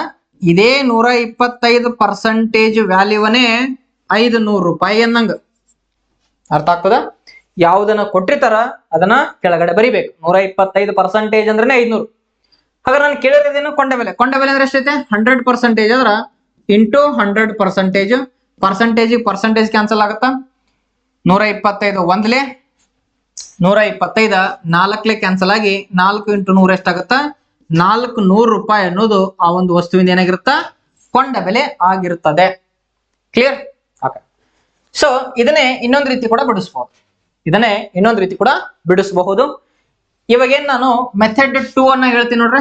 ಇದೇ 125% ವ್ಯಾಲ್ಯೂವನ್ನೇ 500 ರೂಪಾಯಿ ಅನ್ನಂಗ ಅರ್ಥ ಆಗ್ತದ? ಯಾವ್ದನ್ನ ಕೊಟ್ಟಿರ್ತಾರ ಅದನ್ನ ಕೆಳಗಡೆ ಬರಿಬೇಕು. 125% ಅಂದ್ರೆ 500. ಹಾಗಾದ್ರೆ ನಾನು ಕೇಳಿರೋದೇನು? ಕೊಂಡ ಬೆಲೆ. ಕೊಂಡ ಬೆಲೆ ಅಂದ್ರೆ ಎಷ್ಟೈತೆ? 100% ಅಂದ್ರ ಇಂಟು 100%. ಪರ್ಸೆಂಟೇಜ್ ಕ್ಯಾನ್ಸಲ್ ಆಗತ್ತ. 125 ಒಂದ್ಲೆ, 125 4ಲೆ ಕ್ಯಾನ್ಸಲ್ ಆಗಿ 4 × 100 ಎಷ್ಟಾಗತ್ತ? 400 ರೂಪಾಯಿ ಅನ್ನೋದು ಆ ಒಂದು ವಸ್ತುವಿನ ಏನಾಗಿರುತ್ತ? ಕೊಂಡ ಬೆಲೆ ಆಗಿರುತ್ತದೆ. ಕ್ಲಿಯರ್? ಓಕೆ. ಸೊ ಇದನ್ನೇ ಇನ್ನೊಂದು ರೀತಿ ಕೂಡ ಬಿಡಿಸಬಹುದು. ಇವಾಗೇನ್ ನಾನು ಮೆಥಡ್ 2 ಅನ್ನ ಹೇಳ್ತೀನಿ ನೋಡ್ರಿ.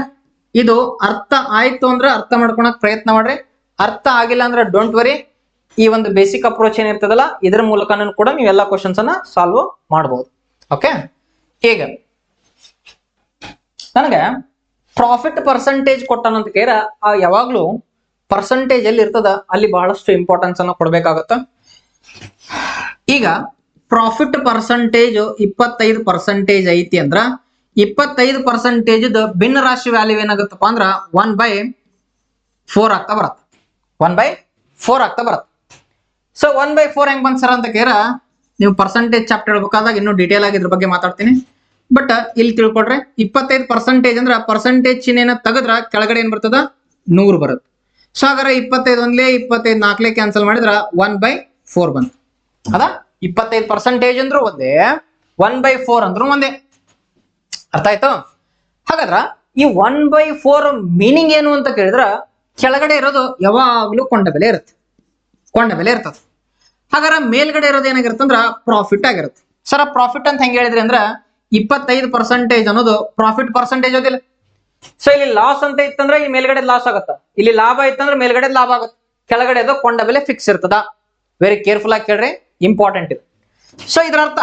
ಇದು ಅರ್ಥ ಆಯ್ತು ಅಂದ್ರೆ ಅರ್ಥ ಮಾಡ್ಕೊಳಕ್ ಪ್ರಯತ್ನ ಮಾಡ್ರಿ. ಅರ್ಥ ಆಗಿಲ್ಲ ಅಂದ್ರೆ ಡೋಂಟ್ ವರಿ. ಈ ಒಂದು ಬೇಸಿಕ್ ಅಪ್ರೋಚ್ ಏನಿರ್ತದಲ್ಲ ಇದರ ಮೂಲಕ ಕೂಡ ನೀವು ಎಲ್ಲಾ ಕ್ವಶನ್ಸ್ ಅನ್ನ ಸಾಲ್ವ್ ಮಾಡಬಹುದು. ಓಕೆ, ಈಗ ನನಗೆ ಪ್ರಾಫಿಟ್ ಪರ್ಸೆಂಟೇಜ್ ಕೊಟ್ಟನಂತ ಕೇರ, ಆ ಯಾವಾಗ್ಲೂ ಪರ್ಸೆಂಟೇಜ್ ಎಲ್ಲಿ ಇರ್ತದ ಅಲ್ಲಿ ಬಹಳಷ್ಟು ಇಂಪಾರ್ಟೆನ್ಸ್ ಅನ್ನ ಕೊಡ್ಬೇಕಾಗತ್ತ. ಈಗ ಪ್ರಾಫಿಟ್ ಪರ್ಸೆಂಟೇಜ್ 25% ಐತಿ ಅಂದ್ರ 25% ಭಿನ್ನ ರಾಶಿ ವ್ಯಾಲ್ಯೂ ಏನಾಗುತ್ತಪ್ಪ ಅಂದ್ರ 1/4 ಆಗ್ತಾ ಬರತ್ತ. 1/4 ಆಗ್ತಾ ಬರತ್ತ. ಸೊ 1/4 ಹೆಂಗ್ ಬಂದ್ ಸರ್ ಅಂತ ಕೇರ, ನೀವು ಪರ್ಸೆಂಟೇಜ್ ಚಾಪ್ಟರ್ ಹೇಳ್ಬೇಕಾದಾಗ ಇನ್ನೂ ಡೀಟೇಲ್ ಆಗಿ ಇದ್ರ ಬಗ್ಗೆ ಮಾತಾಡ್ತೀನಿ. ಬಟ್ ಇಲ್ಲಿ ತಿಳ್ಕೊಡ್ರೆ 25% ಅಂದ್ರ ಪರ್ಸೆಂಟೇಜ್ ಚಿಹ್ನೆನ ತೆಗೆದ್ರ ಕೆಳಗಡೆ ಏನ್ ಬರ್ತದ? 100 ಬರುತ್ತೆ. ಸೊ ಹಾಗಾದ್ರೆ 25 ಒಂದ್ಲೆ 25 4ಲೆ ಕ್ಯಾನ್ಸಲ್ ಮಾಡಿದ್ರ 1/4 ಬಂತು. ಅದ 25% ಅಂದ್ರೂ ಒಂದೇ, 1/4 ಅಂದ್ರೂ ಒಂದೇ. ಅರ್ಥ ಆಯ್ತು? ಹಾಗಾದ್ರ ಈ 1/4 ಮೀನಿಂಗ್ ಏನು ಅಂತ ಕೇಳಿದ್ರ, ಕೆಳಗಡೆ ಇರೋದು ಯಾವಾಗ್ಲೂ ಕೊಂಡ ಬೆಲೆ ಇರುತ್ತೆ. ಹಾಗಾದ್ರೆ ಮೇಲ್ಗಡೆ ಇರೋದು ಏನಾಗಿರುತ್ತೆ ಅಂದ್ರ ಪ್ರಾಫಿಟ್ ಆಗಿರುತ್ತೆ. ಸರ್ ಪ್ರಾಫಿಟ್ ಅಂತ ಹೆಂಗ್ ಹೇಳಿದ್ರಿ ಅಂದ್ರ 25% ಅನ್ನೋದು ಪ್ರಾಫಿಟ್ ಪರ್ಸೆಂಟೇಜ್ ಓದಿಲ್ಲ. ಸೊ ಇಲ್ಲಿ ಲಾಸ್ ಅಂತ ಇತ್ತಂದ್ರೆ ಈ ಮೇಲ್ಗಡೆ ಲಾಸ್ ಆಗತ್ತ, ಇಲ್ಲಿ ಲಾಭ ಇತ್ತಂದ್ರೆ ಮೇಲ್ಗಡೆ ಲಾಭ ಆಗುತ್ತೆ. ಕೆಳಗಡೆ ಅದು ಕೊಂಡ ಬೆಲೆ ಫಿಕ್ಸ್ ಇರ್ತದ. ವೆರಿ ಕೇರ್ಫುಲ್ ಆಗಿ ಕೇಳ್ರಿ, ಇಂಪಾರ್ಟೆಂಟ್ ಇದು. ಸೊ ಇದರ ಅರ್ಥ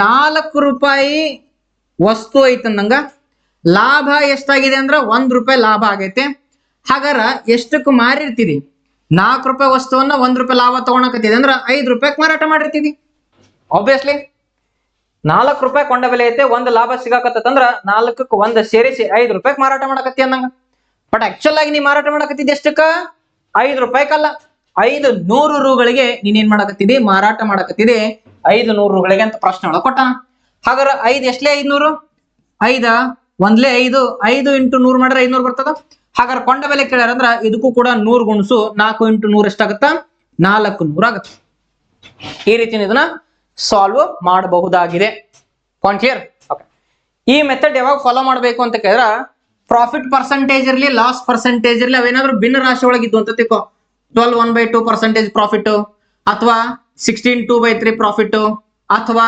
4 ರೂಪಾಯಿ ವಸ್ತು ಐತಂದಂಗ ಲಾಭ ಎಷ್ಟಾಗಿದೆ ಅಂದ್ರ 1 ರೂಪಾಯಿ ಲಾಭ ಆಗೈತೆ. ಹಾಗಾರ ಎಷ್ಟಕ್ಕೆ ಮಾರಿರ್ತೀರಿ? 4 ರೂಪಾಯಿ ವಸ್ತುವನ್ನ 1 ರೂಪಾಯಿ ಲಾಭ ತಗೊಳಕತ್ತಿದೆ ಅಂದ್ರ 5 ರೂಪಾಯಿಗೆ ಮಾರಾಟ ಮಾಡಿರ್ತೀವಿ. ಆಬ್ವಿಯಸ್ಲಿ 4 ರೂಪಾಯಿ ಕೊಂಡ ಬೆಲೆ ಐತೆ, 1 ಲಾಭ ಸಿಗಾಕತ್ತಂದ್ರ 4ಕ್ಕೆ 1 ಸೇರಿಸಿ 5 ರೂಪಾಯಿಗೆ ಮಾರಾಟ ಮಾಡಕತ್ತಿ ಅಂದಂಗ. ಬಟ್ ಆಕ್ಚುಲ್ ಆಗಿ ನೀ ಮಾರಾಟ ಮಾಡಕತ್ತಿದ್ದೆ ಎಷ್ಟಕ್ಕ? 5 ರೂಪಾಯಿಕಲ್ಲ, 500 ರೂಗಳಿಗೆ ನೀನ್ ಏನ್ ಮಾಡಕತ್ತಿದೆ? ಮಾರಾಟ ಮಾಡಕತ್ತಿದೆ 500 ರೂಗಳಿಗೆ ಅಂತ ಪ್ರಶ್ನೆ ಒಳಗೆ ಕೊಟ್ಟಾನ. ಹಾಗಾದ್ರೆ 5 ಎಷ್ಟಲೇ? 500. 5 ಒಂದ್ಲೆ 5, 5 × 100 ಮಾಡಿದ್ರೆ 500 ಬರ್ತದ. ಹಾಗಾದ್ರೆ ಕೊಂಡ ಬೆಲೆ ಕೇಳ್ಯಾರಂದ್ರ ಇದಕ್ಕೂ ಕೂಡ 100 ಗುಣಿಸು 4 × 100 ಎಷ್ಟಾಗತ್ತ? 400 ಆಗತ್ತ. ಈ ರೀತಿ ಇದನ್ನ ಸಾಲ್ವ್ ಮಾಡಬಹುದಾಗಿದೆ. Point clear? ಓಕೆ. ಈ ಮೆಥಡ್ ಯಾವಾಗ ಫಾಲೋ ಮಾಡಬೇಕು ಅಂತ ಕೇಳಿದ್ರ, ಪ್ರಾಫಿಟ್ ಪರ್ಸೆಂಟೇಜ್ ಇರಲಿ ಲಾಸ್ ಪರ್ಸೆಂಟೇಜ್ ಇರಲಿ ಅವೇನಾದ್ರೂ ಭಿನ್ನ ರಾಶಿ ಒಳಗಿದ್ದು ಅಂತ ತಿಳ್ಕೊ. 12 1/2% ಪ್ರಾಫಿಟ್, ಅಥವಾ 16 2/3 ಪ್ರಾಫಿಟ್, ಅಥವಾ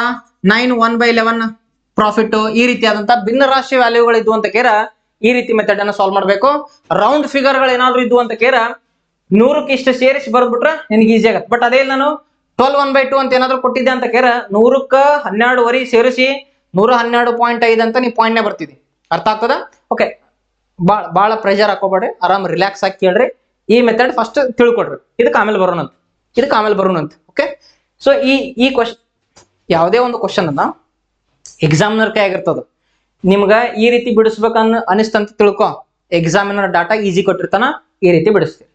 9 1/11 ಪ್ರಾಫಿಟ್, ಈ ರೀತಿಯಾದಂತಹ ಭಿನ್ನ ರಾಶಿ ವ್ಯಾಲ್ಯೂಗಳು ಇದ್ದು ಅಂತ ಕೇರ ಈ ರೀತಿ ಮೆಥಡ್ ಅನ್ನ ಸಾಲ್ವ್ ಮಾಡಬೇಕು. ರೌಂಡ್ ಫಿಗರ್ ಗಳು ಏನಾದ್ರು ಇದ್ದು ಅಂತ ಕೇರ 100ಕ್ಕೆ ಇಷ್ಟು ಸೇರಿಸಿ ಬರ್ಬಿಟ್ರೆ ನಿನಗೆ ಈಸಿ ಆಗತ್ತೆ. ಬಟ್ ಅದೇ ನಾನು 12 1/2 ಅಂತ ಏನಾದ್ರು ಕೊಟ್ಟಿದ್ದೆ ಅಂತ ಕೇರ 100ಕ್ಕೆ 12 ಸೇರಿಸಿ 112.5 ಅಂತ ನೀವು ಪಾಯಿಂಟ್ ನೇ ಬರ್ತಿದ್ದಿ. ಅರ್ಥ ಆಗ್ತದ? ಓಕೆ, ಬಾಳ ಪ್ರೆಷರ್ ಹಾಕೋಬೇಡ್ರಿ, ಆರಾಮ್ ರಿಲ್ಯಾಕ್ಸ್ ಆಗಿ ಕೇಳ್ರಿ. ಈ ಮೆಥಡ್ ಫಸ್ಟ್ ತಿಳ್ಕೊಡ್ರಿ, ಇದಕ್ಕೆ ಆಮೇಲೆ ಬರೋಣಂತ. ಓಕೆ, ಸೊ ಈ ಕ್ವಶನ್ ಯಾವುದೇ ಒಂದು ಕ್ವಶನ್ ಅನ್ನ ಎಕ್ಸಾಮಿನರ್ ಕೈ ಆಗಿರ್ತದ, ನಿಮ್ಗ ಈ ರೀತಿ ಬಿಡಿಸ್ಬೇಕನ್ನ ಅನಿಸ್ತಂತ ತಿಳ್ಕೊ. ಎಕ್ಸಾಮಿನರ್ ಡಾಟಾ ಈಸಿ ಕೊಟ್ಟಿರ್ತಾನ, ಈ ರೀತಿ ಬಿಡಿಸ್ತೀವಿ.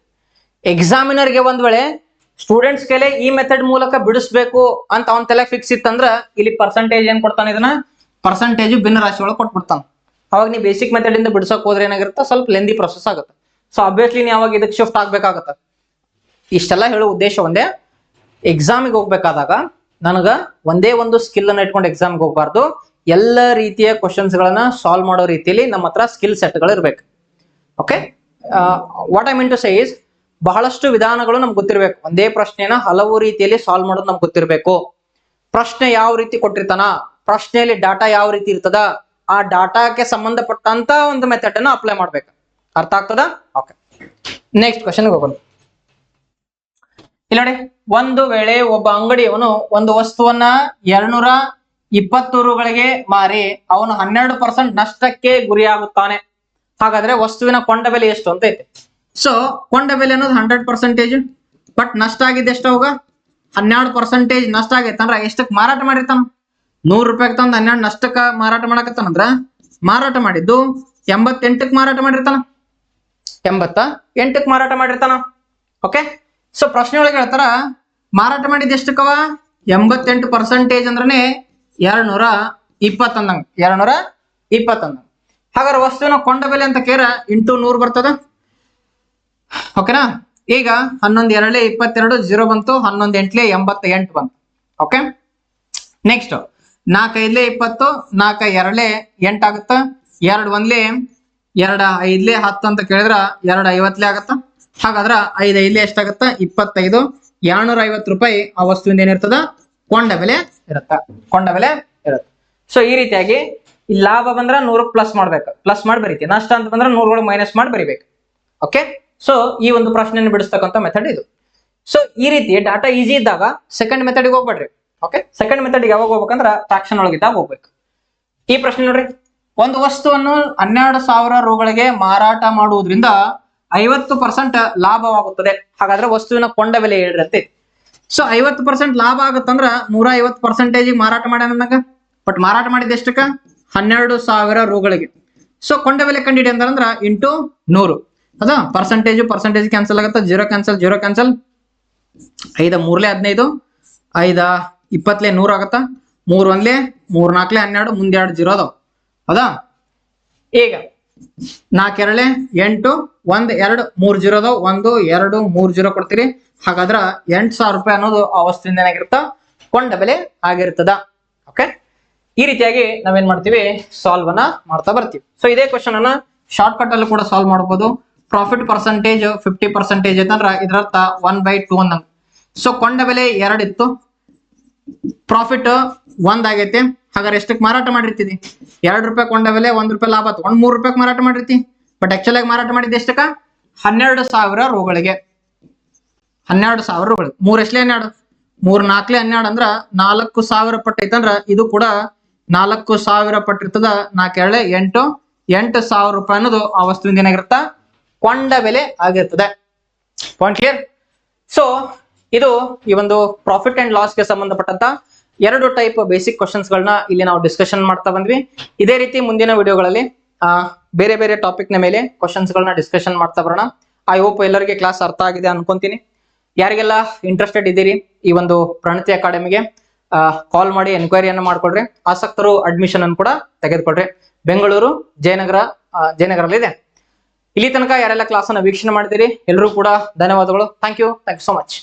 ಎಕ್ಸಾಮಿನರ್ಗೆ ಒಂದ್ ವೇಳೆ ಸ್ಟೂಡೆಂಟ್ಸ್ ಕೈಲೆ ಈ ಮೆಥಡ್ ಮೂಲಕ ಬಿಡಿಸ್ಬೇಕು ಅಂತ ಅವನ್ ತಲೆ ಫಿಕ್ಸ್ ಇತ್ತಂದ್ರ ಇಲ್ಲಿ ಪರ್ಸೆಂಟೇಜ್ ಏನ್ ಕೊಡ್ತಾನೆ, ಇದನ್ನ ಪರ್ಸೆಂಟೇಜ್ ಭಿನ್ನ ರಾಶಿ ಒಳಗೆ ಕೊಟ್ಬಿಡ್ತಾನ. ಅವಾಗ ನೀವು ಬೇಸಿಕ್ ಮೆಥಡ್ ಇಂದ ಬಿಡಿಸಕ್ ಹೋದ್ರೆ ಏನಾಗಿರುತ್ತೆ, ಸ್ವಲ್ಪ ಲೆಂದಿ ಪ್ರೊಸೆಸ್ ಆಗುತ್ತೆ. ಸೊ ಅಬ್ವಿಯಸ್ಲಿ ನೀವು ಅವಾಗ ಇದಕ್ಕೆ ಶಿಫ್ಟ್ ಆಗ್ಬೇಕಾಗತ್ತೆ. ಇಷ್ಟೆಲ್ಲ ಹೇಳೋ ಉದ್ದೇಶ ಒಂದೇ, ಎಕ್ಸಾಮಿಗೆ ಹೋಗ್ಬೇಕಾದಾಗ ನನಗ ಒಂದೇ ಒಂದು ಸ್ಕಿಲ್ ಅನ್ನ ಇಟ್ಕೊಂಡು ಎಕ್ಸಾಮ್ಗೆ ಹೋಗ್ಬಾರ್ದು. ಎಲ್ಲ ರೀತಿಯ ಕ್ವಶನ್ಸ್ ಗಳನ್ನ ಸಾಲ್ವ್ ಮಾಡೋ ರೀತಿಯಲ್ಲಿ ನಮ್ಮ ಹತ್ರ ಸ್ಕಿಲ್ ಸೆಟ್ ಗಳು ಇರ್ಬೇಕು. Okay, what I mean to say is, ಬಹಳಷ್ಟು ವಿಧಾನಗಳು ನಮ್ಗೆ ಗೊತ್ತಿರ್ಬೇಕು. ಒಂದೇ ಪ್ರಶ್ನೆನ ಹಲವು ರೀತಿಯಲ್ಲಿ ಸಾಲ್ವ್ ಮಾಡೋದು ನಮ್ಗೆ ಗೊತ್ತಿರ್ಬೇಕು. ಪ್ರಶ್ನೆ ಯಾವ ರೀತಿ ಕೊಟ್ಟಿರ್ತಾನ, ಪ್ರಶ್ನೆಯಲ್ಲಿ ಡಾಟಾ ಯಾವ ರೀತಿ ಇರ್ತದ, ಆ ಡಾಟಾಕ್ಕೆ ಸಂಬಂಧಪಟ್ಟಂತ ಒಂದು ಮೆಥಡ್ ಅನ್ನ ಅಪ್ಲೈ ಮಾಡ್ಬೇಕು. ಅರ್ಥ ಆಗ್ತದ? ಓಕೆ, ನೆಕ್ಸ್ಟ್ ಕ್ವಶನ್ ಹೋಗೋಣ. ಇಲ್ಲಿ ನೋಡಿ, ಒಂದು ವೇಳೆ ಒಬ್ಬ ಅಂಗಡಿಯವನು ಒಂದು ವಸ್ತುವನ್ನ 220 ರೂಗಳಿಗೆ ಮಾರಿ ಅವನು 12% ನಷ್ಟಕ್ಕೆ ಗುರಿಯಾಗುತ್ತಾನೆ. ಹಾಗಾದ್ರೆ ವಸ್ತುವಿನ ಕೊಂಡ ಬೆಲೆ ಎಷ್ಟು ಅಂತ ಐತೆ. ಸೊ ಕೊಂಡ ಬೆಲೆ ಅನ್ನೋದು 100%, ಬಟ್ ನಷ್ಟ ಆಗಿದ್ದೆ ಎಷ್ಟು? ಅವಾಗ 12% ನಷ್ಟ ಆಗೈತೆ ಅಂದ್ರೆ ಎಷ್ಟಕ್ಕೆ ಮಾರಾಟ ಮಾಡಿರ್ತಾನ? 100 ರೂಪಾಯಿಗೆ ತಂದು 12 ನಷ್ಟಕ್ಕ ಮಾರಾಟ ಮಾಡಕತ್ತಾನಂದ್ರ ಮಾರಾಟ ಮಾಡಿದ್ದು 88ಕ್ಕೆ ಮಾರಾಟ ಮಾಡಿರ್ತಾನ, 88ಕ್ಕೆ ಮಾರಾಟ ಮಾಡಿರ್ತಾನ. ಓಕೆ, ಸೊ ಪ್ರಶ್ನೆ ಒಳಗೆ ಹೇಳ್ತಾರ ಮಾರಾಟ ಮಾಡಿದ ಎಷ್ಟಕ್ಕವ? 88% ಅಂದ್ರನೆ 220 ಅಂದಂಗ, 220 ಅಂದಂಗ. ಹಾಗಾದ್ರೆ ವಸ್ತುವಿನ ಕೊಂಡ ಬೆಲೆ ಅಂತ ಕೇರ ಇಂಟು 100 ಬರ್ತದ. ಓಕೆನಾ? ಈಗ 11 2 22 0 ಬಂತು, 11 8 88 ಬಂತು. ಓಕೆ, ನೆಕ್ಸ್ಟ್ 4 5 20, 4 2 8 ಆಗುತ್ತ, 2 1 2 5 10 ಅಂತ ಕೇಳಿದ್ರ 2 50 ಆಗತ್ತ. ಹಾಗಾದ್ರ 5 5 ಎಷ್ಟಾಗತ್ತ? 25, 250 ರೂಪಾಯಿ ಆ ವಸ್ತುವಿಂದ ಏನಿರ್ತದ? ಕೊಂಡ ಬೆಲೆ ಇರುತ್ತ. ಸೊ ಈ ರೀತಿಯಾಗಿ ಈ ಲಾಭ ಬಂದ್ರ 100ಕ್ಕೆ ಪ್ಲಸ್ ಮಾಡ್ಬೇಕು, ಪ್ಲಸ್ ಮಾಡಿ ಬರೀತಿ. ನಷ್ಟ ಅಂತ ಬಂದ್ರೆ 100 ಮೈನಸ್ ಮಾಡಿ ಬರಿಬೇಕು. ಓಕೆ, ಸೊ ಈ ಒಂದು ಪ್ರಶ್ನೆಯನ್ನು ಬಿಡಿಸ್ತಕ್ಕಂಥ ಮೆಥಡ್ ಇದು. ಸೊ ಈ ರೀತಿ ಡಾಟಾ ಈಸಿ ಇದ್ದಾಗ ಸೆಕೆಂಡ್ ಮೆಥಡ್ಗೆ ಹೋಗ್ಬೇಡ್ರಿ. ಓಕೆ, ಸೆಕೆಂಡ್ ಮೆಥಡ್ಗೆ ಯಾವಾಗ ಹೋಗ್ಬೇಕಂದ್ರ ಫ್ರಾಕ್ಷನ್ ಒಳಗಿದ್ದಾಗ ಹೋಗ್ಬೇಕು. ಈ ಪ್ರಶ್ನೆ ನೋಡ್ರಿ, ಒಂದು ವಸ್ತುವನ್ನು 12,000 ರೂಗಳಿಗೆ ಮಾರಾಟ ಮಾಡುವುದರಿಂದ 50% ಲಾಭವಾಗುತ್ತದೆ. ಹಾಗಾದ್ರೆ ವಸ್ತುವಿನ ಕೊಂಡ ಬೆಲೆ ಹೇಳ್ರಿ ಅಂತ. ಸೊ 50% ಲಾಭ ಆಗುತ್ತಂದ್ರ 150% ಮಾರಾಟ ಮಾಡ್ಯಾನಂದಾಗ, ಬಟ್ ಮಾರಾಟ ಮಾಡಿದ ಎಷ್ಟಕ್ಕ? 12,000 ರೂಗಳಿಗೆ. ಸೊ ಕೊಂಡ ಬೆಲೆ ಕಂಡಿಡಿ ಅಂದ್ರ ಇಂಟು 100. ಅದ ಪರ್ಸೆಂಟೇಜ್ ಕ್ಯಾನ್ಸಲ್ ಆಗತ್ತ, 0 ಕ್ಯಾನ್ಸಲ್ 5 3 15, 5 20 100 ಆಗತ್ತ, 3 1 3 4 12, ಮುಂದೆ 2 0 ಅದಾವ. ಹೌದಾ? ಈಗ 4 2 8, 1 2 3 0 ಅದಾವ, 1 2 3 0 ಕೊಡ್ತೀರಿ. ಹಾಗಾದ್ರ 8,000 ರೂಪಾಯಿ ಅನ್ನೋದು ಆ ವಸ್ತುವಿಂದ ಏನಾಗಿರುತ್ತ? ಕೊಂಡ ಬೆಲೆ ಆಗಿರ್ತದ. ಓಕೆ, ಈ ರೀತಿಯಾಗಿ ನಾವೇನ್ ಮಾಡ್ತೀವಿ? ಸಾಲ್ವ್ ಅನ್ನ ಮಾಡ್ತಾ ಬರ್ತೀವಿ. ಸೊ ಇದೇ ಕ್ವಶನ್ ಅನ್ನ ಶಾರ್ಟ್ ಕಟ್ ಅಲ್ಲಿ ಕೂಡ ಸಾಲ್ವ್ ಮಾಡಬಹುದು. ಪ್ರಾಫಿಟ್ ಪರ್ಸೆಂಟೇಜ್ 50% ಐತಂದ್ರ ಇದರರ್ಥ 1/2 ಅಂದಂಗ. ಸೊ ಕೊಂಡ ಬೆಲೆ 2 ಇತ್ತು, ಪ್ರಾಫಿಟ್ 1 ಆಗೈತೆ. ಹಾಗಾದ್ರೆ ಎಷ್ಟಕ್ಕೆ ಮಾರಾಟ ಮಾಡಿರ್ತೀವಿ? 2 ರೂಪಾಯಿ ಕೊಂಡ ಬೆಲೆ, 1 ರೂಪಾಯಿ ಲಾಭ ಆಯ್ತು, 3 ರೂಪಾಯಿಗೆ ಮಾರಾಟ ಮಾಡಿರ್ತಿ. ಬಟ್ ಆಕ್ಚುಲ್ ಆಗಿ ಮಾರಾಟ ಮಾಡಿದ್ದೆ ಎಷ್ಟಕ್ಕ? 12,000 ರೂಗಳಿಗೆ. 12,000 ರೂಗಳಿಗೆ 3 ಎಷ್ಟಲೇ 12, 3 4 12 ಅಂದ್ರ 4,000 ಪಟ್ಟು ಐತಂದ್ರ ಇದು ಕೂಡ 4,000 ಪಟ್ಟು ಇರ್ತದ. 4 2 8, 8,000 ರೂಪಾಯಿ ಅನ್ನೋದು ಆ ವಸ್ತುವಿಂದ ಏನಾಗಿರುತ್ತ? ಕೊಂಡ ಬೆಲೆ ಆಗಿರ್ತದೆ. Point clear? ಸೊ ಇದು ಈ ಒಂದು ಪ್ರಾಫಿಟ್ ಅಂಡ್ ಲಾಸ್ ಗೆ ಸಂಬಂಧಪಟ್ಟಂತ 2 ಟೈಪ್ ಬೇಸಿಕ್ ಕ್ವಶನ್ಸ್ ಗಳನ್ನ ಇಲ್ಲಿ ನಾವು ಡಿಸ್ಕಷನ್ ಮಾಡ್ತಾ ಬಂದ್ವಿ. ಇದೇ ರೀತಿ ಮುಂದಿನ ವಿಡಿಯೋಗಳಲ್ಲಿ ಬೇರೆ ಬೇರೆ ಟಾಪಿಕ್ ನ ಮೇಲೆ ಕ್ವಶನ್ಸ್ ಗಳನ್ನ ಡಿಸ್ಕಷನ್ ಮಾಡ್ತಾ ಬರೋಣ. ಐ ಹೋಪ್ ಎಲ್ಲರಿಗೆ ಕ್ಲಾಸ್ ಅರ್ಥ ಆಗಿದೆ ಅನ್ಕೊಂತೀನಿ. ಯಾರಿಗೆಲ್ಲ ಇಂಟ್ರೆಸ್ಟೆಡ್ ಇದ್ದೀರಿ ಈ ಒಂದು ಪ್ರಣತಿ ಅಕಾಡೆಮಿಗೆ, ಕಾಲ್ ಮಾಡಿ ಎನ್ಕ್ವೈರಿಯನ್ನು ಮಾಡ್ಕೊಡ್ರಿ. ಆಸಕ್ತರು ಅಡ್ಮಿಷನ್ ಅನ್ನು ಕೂಡ ತೆಗೆದುಕೊಳ್ರಿ. ಬೆಂಗಳೂರು ಜಯನಗರಲ್ಲಿ ಇದೆ. ಇಲ್ಲಿ ತನಕ ಯಾರೆಲ್ಲ ಕ್ಲಾಸ್ ಅನ್ನ ವೀಕ್ಷಣೆ ಮಾಡಿದಿರಿ ಎಲ್ಲರೂ ಕೂಡ ಧನ್ಯವಾದಗಳು. Thank you so much.